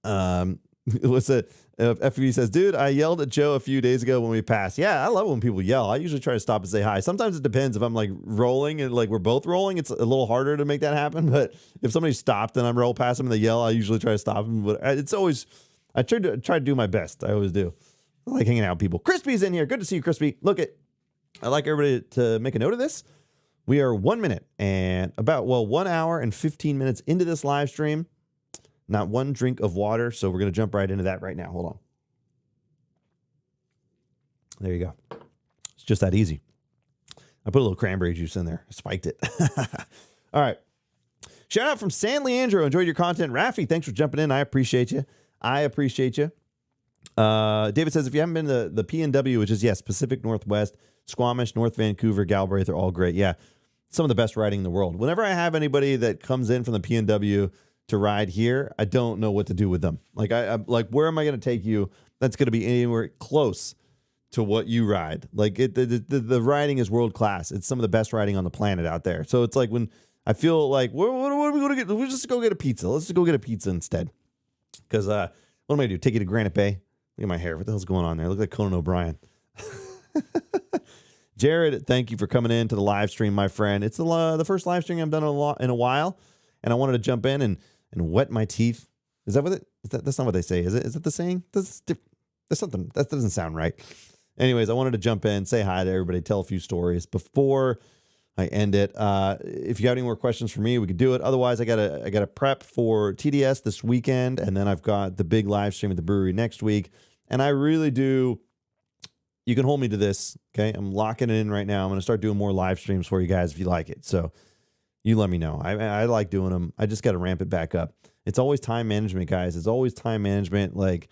What's it? FB says, dude, I yelled at Joe a few days ago when we passed. Yeah, I love when people yell. I usually try to stop and say hi. Sometimes it depends if I'm like rolling and like we're both rolling. It's a little harder to make that happen. But if somebody stopped and I'm roll past them and they yell, I usually try to stop them. But it's always, I try to do my best. I always do. I like hanging out with people. Crispy's in here. Good to see you, Crispy. I'd like everybody to make a note of this. We are 1 minute and 1 hour and 15 minutes into this live stream. Not one drink of water, so we're going to jump right into that right now. Hold on. There you go. It's just that easy. I put a little cranberry juice in there. I spiked it. All right. Shout out from San Leandro. Enjoyed your content. Rafi, thanks for jumping in. I appreciate you. David says, if you haven't been to the PNW, which is, yes, Pacific Northwest, Squamish, North Vancouver, Galbraith, they're all great. Yeah, some of the best riding in the world. Whenever I have anybody that comes in from the PNW to ride here, I don't know what to do with them. Like, I'm like, where am I going to take you that's going to be anywhere close to what you ride? Like, the riding is world class. It's some of the best riding on the planet out there. So it's like when I feel like, what are we going to get? We'll just go get a pizza. Let's just go get a pizza instead. Because what am I going to do? Take you to Granite Bay? Look at my hair. What the hell's going on there? I look like Conan O'Brien. Jared, thank you for coming in to the live stream, my friend. It's the first live stream I've done in a while, and I wanted to jump in and wet my teeth. Is that what it? That's not what they say, is it? Is it the saying? There's something that doesn't sound right. Anyways, I wanted to jump in, say hi to everybody, tell a few stories before I end it. If you have any more questions for me, we could do it. Otherwise, I gotta prep for TDS this weekend, and then I've got the big live stream at the brewery next week. And I really do. You can hold me to this, okay? I'm locking it in right now. I'm going to start doing more live streams for you guys if you like it. So you let me know. I like doing them. I just got to ramp it back up. It's always time management, guys. It's always time management. Like,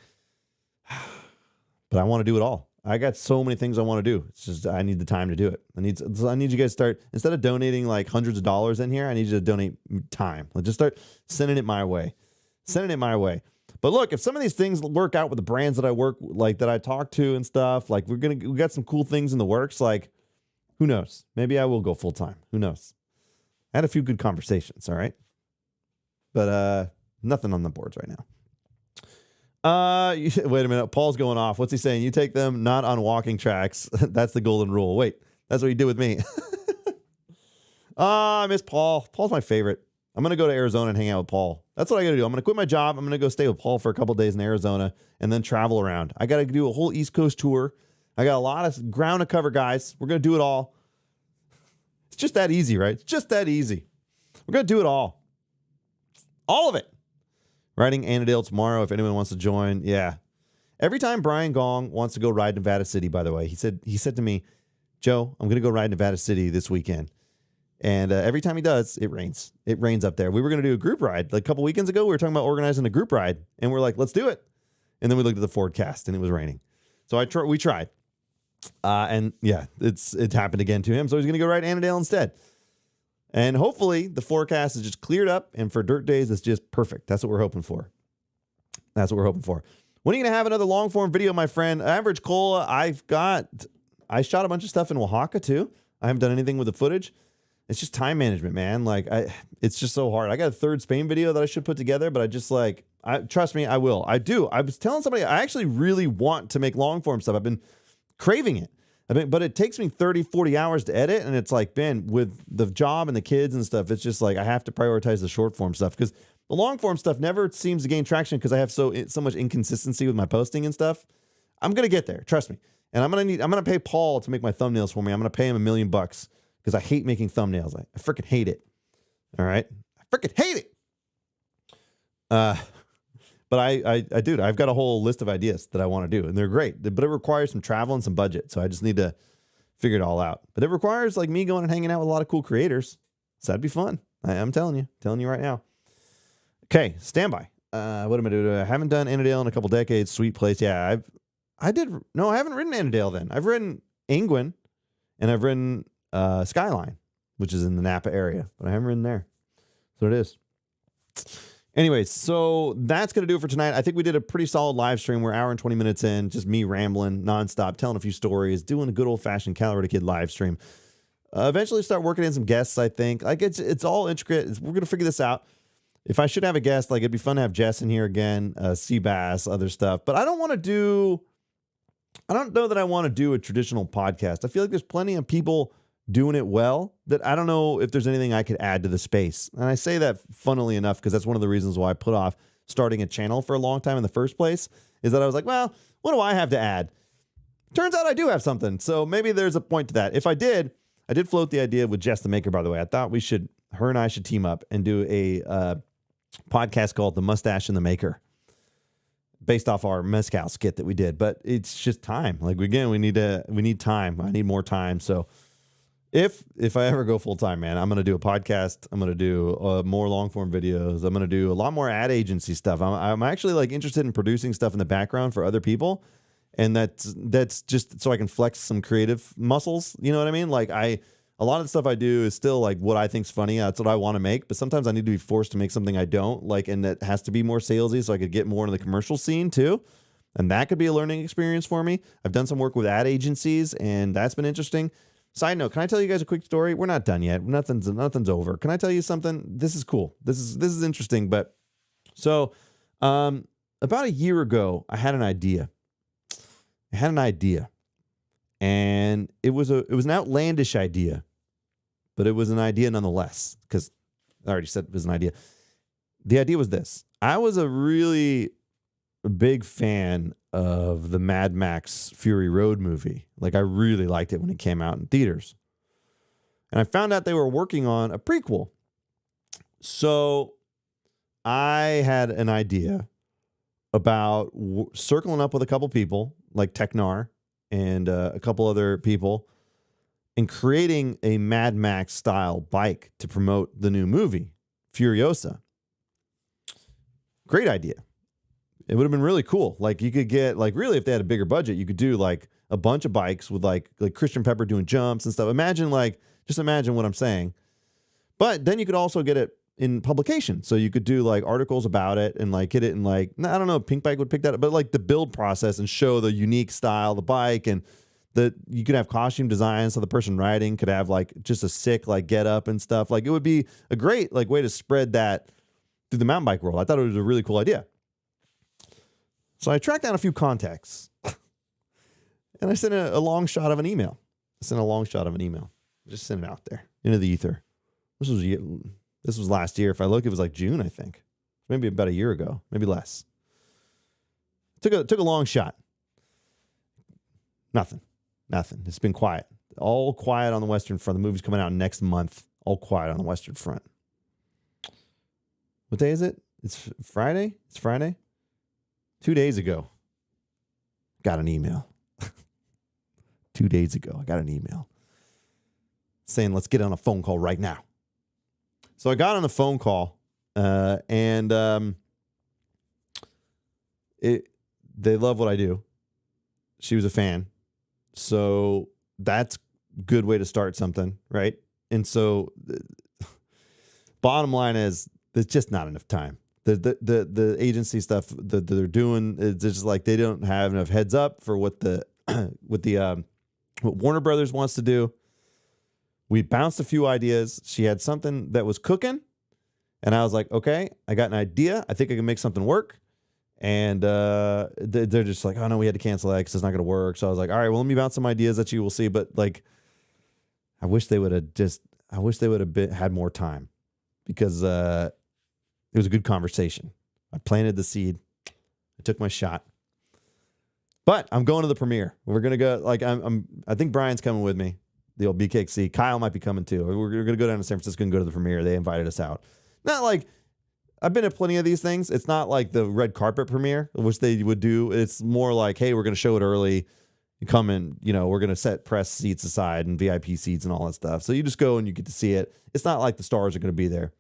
but I want to do it all. I got so many things I want to do. It's just I need the time to do it. I need you guys to start, instead of donating like hundreds of dollars in here, I need you to donate time. Like, just start sending it my way. But look, if some of these things work out with the brands that I work, like that I talk to and stuff, like we got some cool things in the works. Like, who knows? Maybe I will go full time. Who knows? I had a few good conversations. All right, but nothing on the boards right now. Wait a minute. Paul's going off. What's he saying? You take them not on walking tracks. That's the golden rule. Wait, that's what you did with me. I miss Paul. Paul's my favorite. I'm going to go to Arizona and hang out with Paul. That's what I got to do. I'm going to quit my job. I'm going to go stay with Paul for a couple days in Arizona and then travel around. I got to do a whole East Coast tour. I got a lot of ground to cover, guys. We're going to do it all. It's just that easy, right? It's just that easy. We're going to do it all. All of it. Riding Annandale tomorrow if anyone wants to join. Yeah. Every time Brian Gong wants to go ride Nevada City, by the way, he said to me, Joe, I'm going to go ride Nevada City this weekend. And every time he does, it rains. It rains up there. We were going to do a group ride. Like a couple weekends ago, we were talking about organizing a group ride. And we're like, let's do it. And then we looked at the forecast and it was raining. So we tried. And yeah, it happened again to him. So he's going to go ride Annandale instead. And hopefully the forecast is just cleared up. And for dirt days, it's just perfect. That's what we're hoping for. When are you going to have another long form video, my friend? Average Cola, I shot a bunch of stuff in Oaxaca too. I haven't done anything with the footage. It's just time management, man. Like it's just so hard. I got a third Spain video that I should put together, but I just like, trust me, I will. I do. I was telling somebody, I actually really want to make long form stuff. I've been craving it. But it takes me 30, 40 hours to edit. And it's like, Ben, with the job and the kids and stuff, it's just like, I have to prioritize the short form stuff because the long form stuff never seems to gain traction because I have so much inconsistency with my posting and stuff. I'm going to get there. Trust me. And I'm going to pay Paul to make my thumbnails for me. I'm going to pay him $1 million because I hate making thumbnails. I freaking hate it. All right. I freaking hate it. But I've got a whole list of ideas that I want to do and they're great, but it requires some travel and some budget. So I just need to figure it all out, but it requires like me going and hanging out with a lot of cool creators. So that'd be fun. I'm telling you right now. Okay. Standby. What am I doing? I haven't done Annandale in a couple decades. Sweet place. Yeah. I haven't ridden Annandale then. I've ridden Angwin and I've ridden Skyline, which is in the Napa area, but I haven't ridden there. So it is. Anyways, so that's going to do it for tonight. I think we did a pretty solid live stream. We're an hour and 20 minutes in, just me rambling nonstop, telling a few stories, doing a good old-fashioned Calirado Kid live stream. Eventually start working in some guests, I think. Like, it's all intricate. We're going to figure this out. If I should have a guest, like, it'd be fun to have Jess in here again, Seabass, other stuff. But I don't know that I want to do a traditional podcast. I feel like there's plenty of people doing it well that I don't know if there's anything I could add to the space. And I say that funnily enough because that's one of the reasons why I put off starting a channel for a long time in the first place, is that I was like, well, what do I have to add? Turns out I do have something. So maybe there's a point to that. If I did float the idea with Jess the Maker, by the way. I thought her and I should team up and do a podcast called The Mustache and the Maker, based off our mezcal skit that we did. But it's just time. Like, again, we need time. I need more time. So if I ever go full time, man, I'm going to do a podcast. I'm going to do more long form videos. I'm going to do a lot more ad agency stuff. I'm actually like interested in producing stuff in the background for other people. And that's just so I can flex some creative muscles. You know what I mean? Like a lot of the stuff I do is still like what I think's funny. That's what I want to make. But sometimes I need to be forced to make something I don't like. And that has to be more salesy so I could get more into the commercial scene too. And that could be a learning experience for me. I've done some work with ad agencies and that's been interesting. Side note, can I tell you guys a quick story? We're not done yet. Nothing's over. Can I tell you something? This is cool. This is interesting. But so about a year ago, I had an idea. And it was an outlandish idea, but it was an idea nonetheless, because I already said it was an idea. The idea was this. I was a really big fan of the Mad Max Fury Road movie. Like, I really liked it when it came out in theaters. And I found out they were working on a prequel. So I had an idea about circling up with a couple people, like Technar and a couple other people, and creating a Mad Max style bike to promote the new movie, Furiosa. Great idea. It would have been really cool. Like, you could get, like, really, if they had a bigger budget, you could do like a bunch of bikes with like Christian Pepper doing jumps and stuff. Just imagine what I'm saying. But then you could also get it in publication. So you could do like articles about it and like get it in like, I don't know if Pink Bike would pick that up, but like the build process and show the unique style of the bike, and you could have costume design. So the person riding could have like just a sick like get up and stuff. Like, it would be a great like way to spread that through the mountain bike world. I thought it was a really cool idea. So I tracked down a few contacts and I sent a long shot of an email. Just sent it out there into the ether. This was last year. If I look, it was like June, I think. Maybe about a year ago, maybe less. Took a long shot. Nothing. It's been quiet. All quiet on the Western Front. The movie's coming out next month. All quiet on the Western Front. What day is it? It's Friday? 2 days ago, got an email. 2 days ago, I got an email saying, let's get on a phone call right now. So I got on the phone call, and they love what I do. She was a fan. So that's a good way to start something, right? And so bottom line is, there's just not enough time. The agency stuff that they're doing, it's just like they don't have enough heads up for what what Warner Brothers wants to do. We bounced a few ideas. She had something that was cooking. And I was like, okay, I got an idea. I think I can make something work. And they're just like, oh, no, we had to cancel that because it's not going to work. So I was like, all right, well, let me bounce some ideas at you. We'll see. But like, I wish they would have had more time because it was a good conversation. I planted the seed. I took my shot. But I'm going to the premiere. We're going to go, like, I think Brian's coming with me, the old BKC. Kyle might be coming too. We're going to go down to San Francisco and go to the premiere. They invited us out. Not like, I've been at plenty of these things. It's not like the red carpet premiere, which they would do. It's more like, hey, we're going to show it early. You come in, we're going to set press seats aside and VIP seats and all that stuff. So you just go and you get to see it. It's not like the stars are going to be there,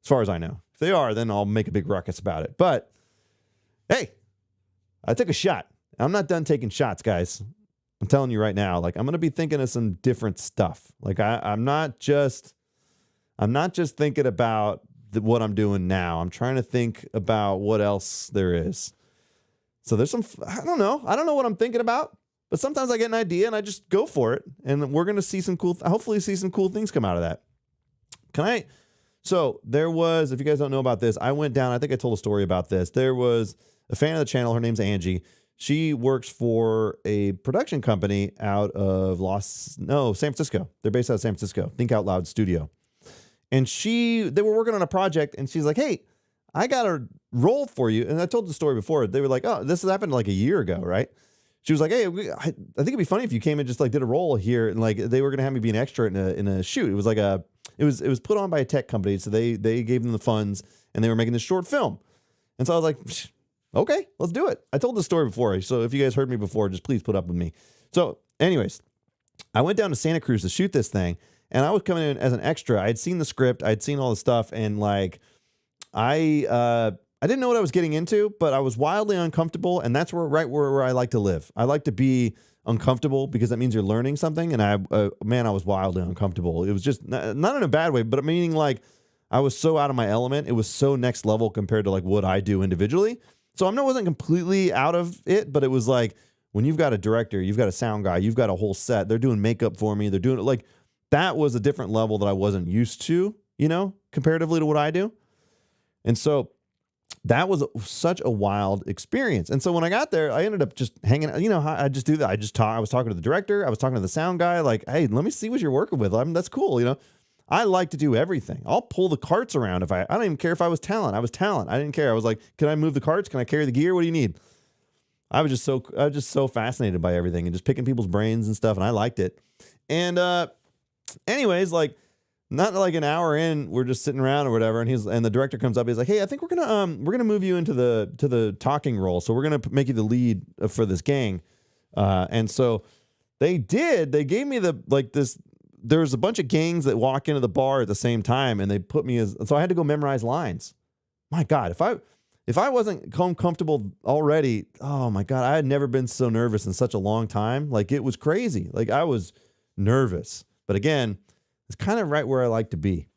as far as I know. If they are, then I'll make a big ruckus about it. But, hey, I took a shot. I'm not done taking shots, guys. I'm telling you right now, like, I'm going to be thinking of some different stuff. Like, I'm not just thinking about what I'm doing now. I'm trying to think about what else there is. So there's I don't know what I'm thinking about, but sometimes I get an idea and I just go for it. And we're going to see hopefully see some cool things come out of that. So there was, if you guys don't know about this, I went down, I think I told a story about this. There was a fan of the channel. Her name's Angie. She works for a production company out of San Francisco. They're based out of San Francisco. Think Out Loud Studio. And they were working on a project, and she's like, hey, I got a role for you. And I told the story before. They were like, oh, this has happened like a year ago, right? She was like, hey, I think it'd be funny if you came and just like did a role here. And like, they were going to have me be an extra in a shoot. It was like it was put on by a tech company. So they gave them the funds, and they were making this short film. And so I was like, okay, let's do it. I told the story before. So if you guys heard me before, just please put up with me. So anyways, I went down to Santa Cruz to shoot this thing. And I was coming in as an extra. I had seen the script. I had seen all the stuff. And like, I didn't know what I was getting into, but I was wildly uncomfortable. And that's right where I like to live. I like to be uncomfortable because that means you're learning something. And I was wildly uncomfortable. It was just not in a bad way, but meaning like I was so out of my element. It was so next level compared to like what I do individually. So I wasn't completely out of it, but it was like when you've got a director, you've got a sound guy, you've got a whole set. They're doing makeup for me. They're doing it like, that was a different level that I wasn't used to, comparatively to what I do. And so that was such a wild experience. And so when I got there, I ended up just hanging out. I just do that. I was talking to the director. I was talking to the sound guy. Like, hey, let me see what you're working with. That's cool. I like to do everything. I'll pull the carts around. I don't even care if I was talent. I was talent. I didn't care. I was like, can I move the carts? Can I carry the gear? What do you need? I was just so fascinated by everything and just picking people's brains and stuff. And I liked it. And, anyways, like not like an hour in, we're just sitting around or whatever, and the director comes up. He's like, "Hey, I think we're gonna move you into the talking role. So we're gonna make you the lead for this gang." And so they did. They gave me this. There's a bunch of gangs that walk into the bar at the same time, and they put me so I had to go memorize lines. My God, if I wasn't comfortable already, oh my God, I had never been so nervous in such a long time. Like it was crazy. Like I was nervous. But again, it's kind of right where I like to be.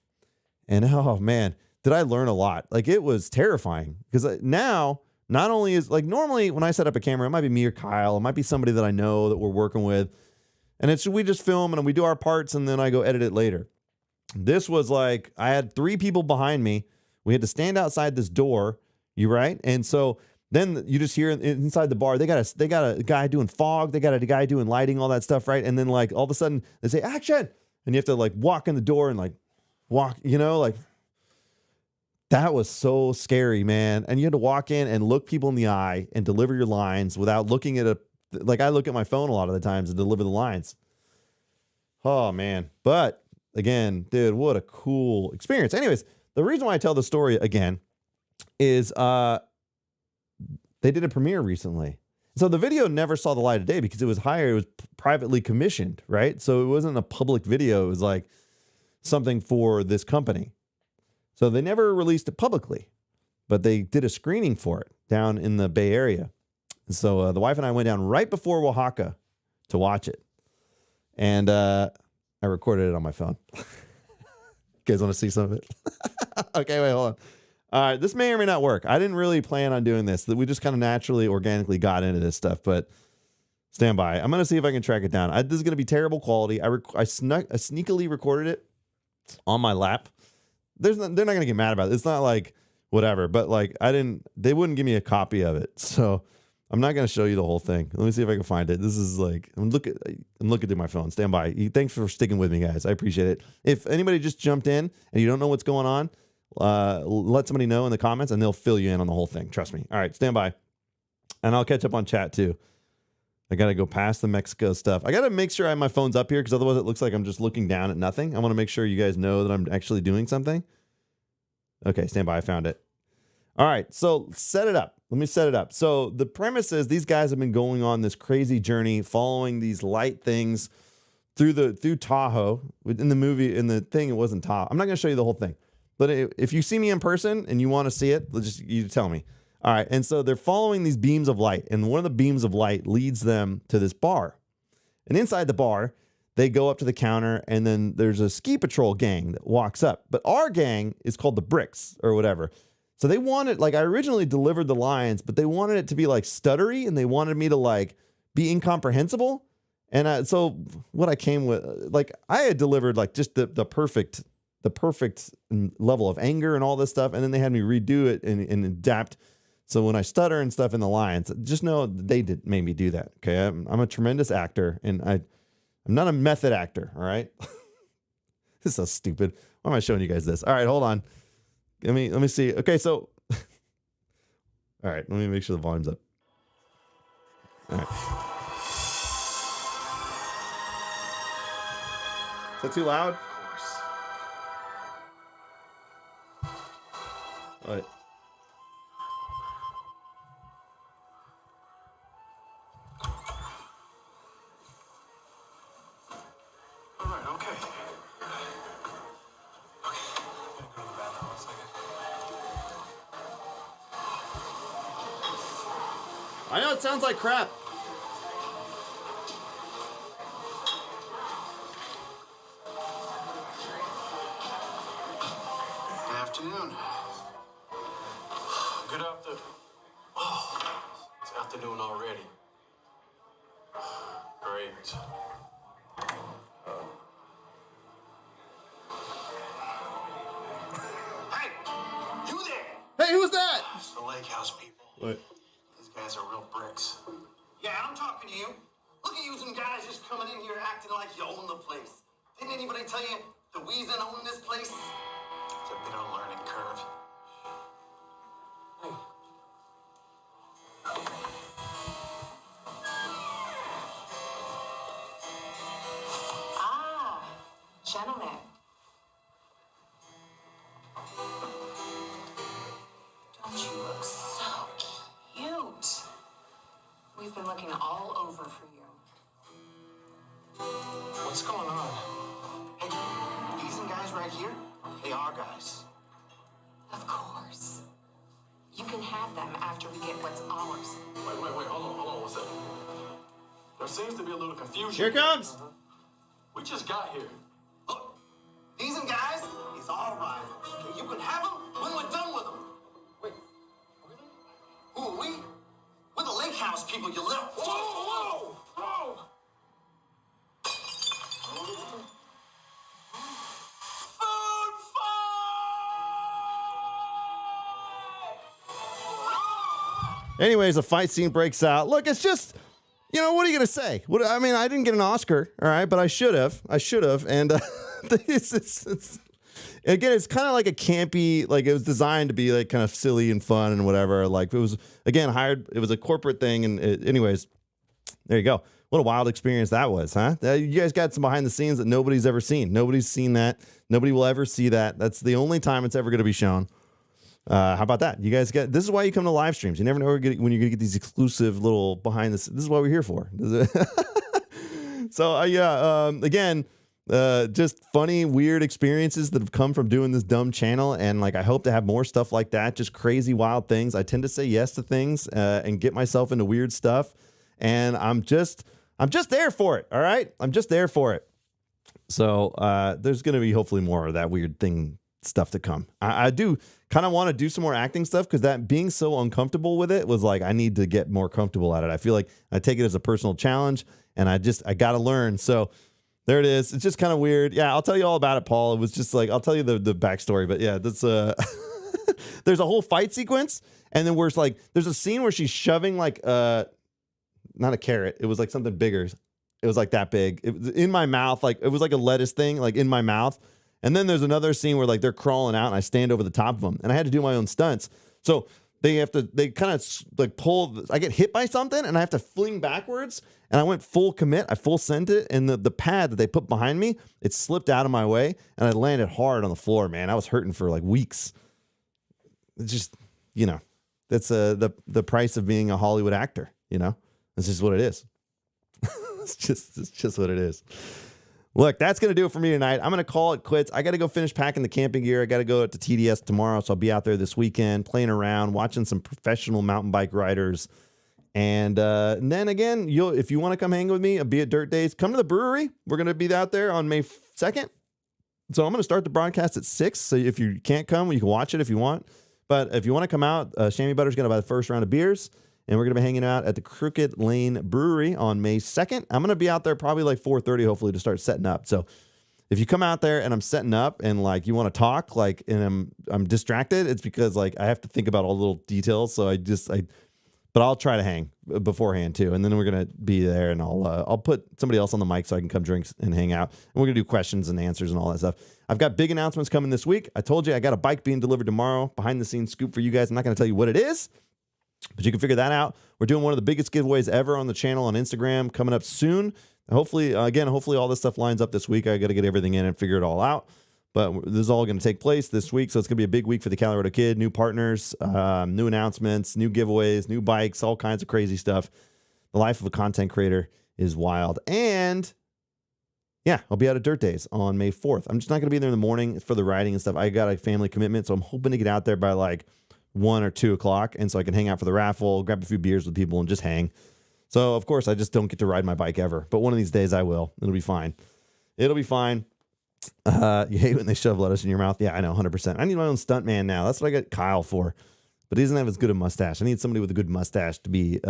And oh man, did I learn a lot. Like it was terrifying because now not only is like normally when I set up a camera, it might be me or Kyle. It might be somebody that I know that we're working with. And we just film and we do our parts and then I go edit it later. This was like, I had 3 people behind me. We had to stand outside this door. You right? And so then you just hear inside the bar, they got a guy doing fog. They got a guy doing lighting, all that stuff, right? And then like all of a sudden they say action, and you have to like walk in the door and like walk, like that was so scary, man. And you had to walk in and look people in the eye and deliver your lines without looking at like I look at my phone a lot of the times to deliver the lines. Oh man. But again, dude, what a cool experience. Anyways, the reason why I tell the story again is, they did a premiere recently. So the video never saw the light of day because it was privately commissioned, right? So it wasn't a public video. It was like something for this company. So they never released it publicly, but they did a screening for it down in the Bay Area. And so the wife and I went down right before Oaxaca to watch it. And I recorded it on my phone. You guys want to see some of it? Okay, wait, hold on. All right, this may or may not work. I didn't really plan on doing this. We just kind of naturally, organically got into this stuff. But Stand by. I'm going to see if I can track it down. This is going to be terrible quality. I sneakily recorded it on my lap. They're not going to get mad about it. It's not like whatever, but like they wouldn't give me a copy of it. So I'm not going to show you the whole thing. Let me see if I can find it. This is like, I'm looking through my phone. Stand by. Thanks for sticking with me, guys. I appreciate it. If anybody just jumped in and you don't know what's going on, let somebody know in the comments and they'll fill you in on the whole thing. Trust me. All right, stand by. And I'll catch up on chat too. I got to go past the Mexico stuff. I got to make sure my phone's up here because otherwise it looks like I'm just looking down at nothing. I want to make sure you guys know that I'm actually doing something. Okay, stand by. I found it. All right, so set it up. Let me set it up. So the premise is these guys have been going on this crazy journey, following these light things through Tahoe. In the movie, in the thing, it wasn't Tahoe. I'm not going to show you the whole thing. But if you see me in person and you want to see it, you tell me. All right, and so they're following these beams of light, and one of the beams of light leads them to this bar. And inside the bar, they go up to the counter, and then there's a ski patrol gang that walks up. But our gang is called the Bricks or whatever. So they wanted, like, I originally delivered the lines, but they wanted it to be like stuttery, and they wanted me to like be incomprehensible. And so what I came with, like, I had delivered like just the perfect level of anger and all this stuff, and then they had me redo it and adapt. So when I stutter and stuff in the lines, just know they made me do that. Okay, I'm a tremendous actor, and I'm not a method actor. All right, this is so stupid. Why am I showing you guys this? All right, hold on. Let me see. Okay, so all right, let me make sure the volume's up. All right. Is that too loud? All right. I know it sounds like crap. Good afternoon. Good afternoon. Oh, it's afternoon already. Great. Hey, you there? Hey, who's that? It's the lake house people. What? These guys are real bricks. Yeah, I'm talking to you. Look at you some guys just coming in here acting like you own the place. Didn't anybody tell you the Weezen own this place? It's a bit of a learning curve. Hey. Ah, gentlemen. Don't you look so cute? We've been looking all over for you. What's going on? Hey, these guys right here, they are guys. Of course. You can have them after we get what's ours. Wait, hold on, what's that? There seems to be a little confusion. Here it comes. We just got here. Look, these guys is all right. Okay, you can have them when we're done with them. Wait, really? Who are we? We're the lake house people, you little... Whoa! Anyways, a fight scene breaks out. Look, it's just, what are you going to say? I mean, I didn't get an Oscar, all right, but I should have. And again, it's kind of like a campy, like it was designed to be like kind of silly and fun and whatever. Like it was, again, it was a corporate thing. And anyways, there you go. What a wild experience that was, huh? You guys got some behind the scenes that nobody's ever seen. Nobody's seen that. Nobody will ever see that. That's the only time it's ever going to be this how about that? You guys this is why you come to live streams. You never know when you're going to get these exclusive little behind the scenes. This is what we're here for. So again, just funny, weird experiences that have come from doing this dumb channel. And like, I hope to have more stuff like that. Just crazy, wild things. I tend to say yes to things and get myself into weird stuff. And I'm just there for it. All right. I'm just there for it. So there's going to be hopefully more of that weird thing stuff to come. I do kind of want to do some more acting stuff because that being so uncomfortable with it was like, I need to get more comfortable at it. I feel like I take it as a personal challenge and I got to learn. So there it is. It's just kind of weird. Yeah, I'll tell you all about it, Paul. It was just like, I'll tell you the backstory, but yeah, that's there's a whole fight sequence. And then there's a scene where she's shoving like, not a carrot. It was like something bigger. It was like that big. It was in my mouth. Like it was like a lettuce thing, like in my mouth. And then there's another scene where like they're crawling out and I stand over the top of them and I had to do my own stunts. So they kind of like pull, I get hit by something and I have to fling backwards and I went full commit. I full sent it and the pad that they put behind me, it slipped out of my way and I landed hard on the floor, man. I was hurting for like weeks. It's just, that's the price of being a Hollywood actor, That's just what it is. It's just what it is. Look, that's going to do it for me tonight. I'm going to call it quits. I got to go finish packing the camping gear. I got to go to TDS tomorrow, so I'll be out there this weekend playing around, watching some professional mountain bike riders. And then again, if you want to come hang with me, be at Dirt Days, come to the brewery. We're going to be out there on May 2nd. So I'm going to start the broadcast at 6. So if you can't come, you can watch it if you want. But if you want to come out, Shammy Butter's going to buy the first round of beers. And we're going to be hanging out at the Crooked Lane Brewery on May 2nd. I'm going to be out there probably like 4:30, hopefully, to start setting up. So if you come out there and I'm setting up and like you want to talk, like, and I'm distracted, it's because like I have to think about all the little details. So but I'll try to hang beforehand too. And then we're going to be there and I'll put somebody else on the mic so I can come drink and hang out. And we're going to do questions and answers and all that stuff. I've got big announcements coming this week. I told you I got a bike being delivered tomorrow, behind the scenes scoop for you guys. I'm not going to tell you what it is, but you can figure that out. We're doing one of the biggest giveaways ever on the channel on Instagram coming up soon. Hopefully all this stuff lines up this week. I got to get everything in and figure it all out. But this is all going to take place this week. So it's going to be a big week for the Calirado Kid. New partners, new announcements, new giveaways, new bikes, all kinds of crazy stuff. The life of a content creator is wild. And yeah, I'll be out at Dirt Days on May 4th. I'm just not going to be there in the morning for the riding and stuff. I got a family commitment. So I'm hoping to get out there by like 1 or 2 o'clock. And so I can hang out for the raffle, grab a few beers with people and just hang. So of course I just don't get to ride my bike ever, but one of these days I will. It'll be fine. It'll be fine. You hate when they shove lettuce in your mouth. Yeah, I know. 100%. I need my own stunt man now. That's what I got Kyle for, but he doesn't have as good a mustache. I need somebody with a good mustache to be,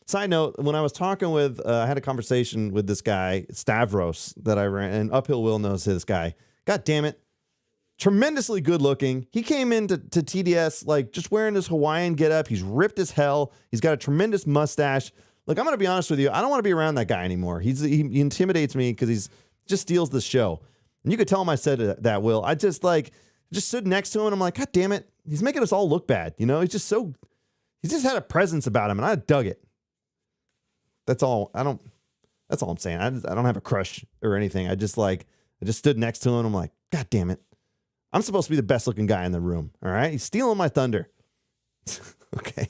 side note, when I was talking with, I had a conversation with this guy, Stavros, that I ran, and Uphill Will knows this guy. God damn it. Tremendously good looking. He came into TDS like just wearing this Hawaiian getup. He's ripped as hell. He's got a tremendous mustache. Look, I'm going to be honest with you. I don't want to be around that guy anymore. He intimidates me because he's just steals the show. And you could tell him I said that, Will. I just stood next to him and I'm like, God damn it. He's making us all look bad. He's just had a presence about him and I dug it. That's all. That's all I'm saying. I don't have a crush or anything. I just stood next to him and I'm like, God damn it. I'm supposed to be the best looking guy in the room. All right. He's stealing my thunder. Okay.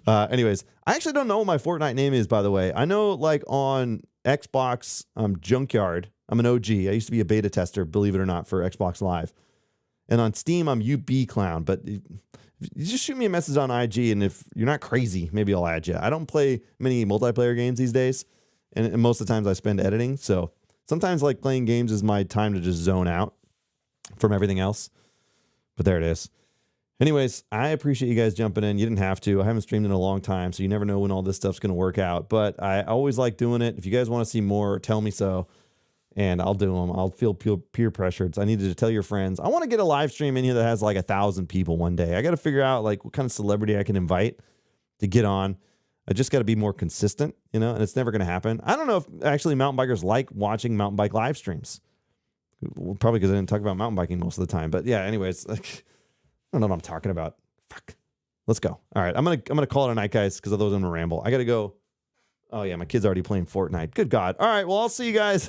Anyways, I actually don't know what my Fortnite name is, by the way. I know like on Xbox, Junkyard, I'm an OG. I used to be a beta tester, believe it or not, for Xbox Live. And on Steam, I'm UB Clown. But you just shoot me a message on IG, and if you're not crazy, maybe I'll add you. I don't play many multiplayer games these days, and most of the times I spend editing. So sometimes like playing games is my time to just zone out from everything else. But there it is. Anyways, I appreciate you guys jumping in. You didn't have to. I haven't streamed in a long time, so you never know when all this stuff's going to work out. But I always like doing it. If you guys want to see more, tell me so, and I'll do them. I'll feel peer pressured. So I needed to tell your friends. I want to get a live stream in here that has like 1,000 people one day. I got to figure out like what kind of celebrity I can invite to get on. I just got to be more consistent, and it's never going to happen. I don't know if actually mountain bikers like watching mountain bike live streams. Well, probably because I didn't talk about mountain biking most of the time. But yeah, anyways, like, I don't know what I'm talking about. Fuck. Let's go. All right. I'm gonna call it a night, guys, because otherwise I'm gonna ramble. I gotta go. Oh yeah, my kid's already playing Fortnite. Good God. All right. Well, I'll see you guys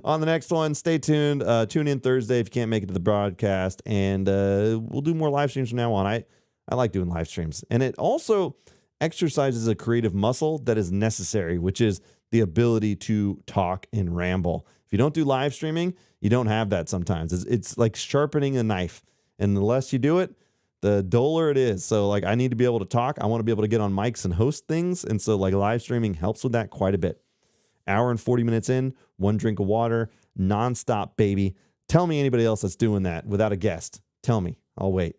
on the next one. Stay tuned. Tune in Thursday if you can't make it to the broadcast, and we'll do more live streams from now on. I like doing live streams, and it also exercises a creative muscle that is necessary, which is the ability to talk and ramble. If you don't do live streaming, you don't have that sometimes. It's like sharpening a knife. And the less you do it, the duller it is. So like I need to be able to talk. I want to be able to get on mics and host things. And so like live streaming helps with that quite a bit. Hour and 40 minutes in, 1 drink of water, nonstop, baby. Tell me anybody else that's doing that without a guest. Tell me. I'll wait.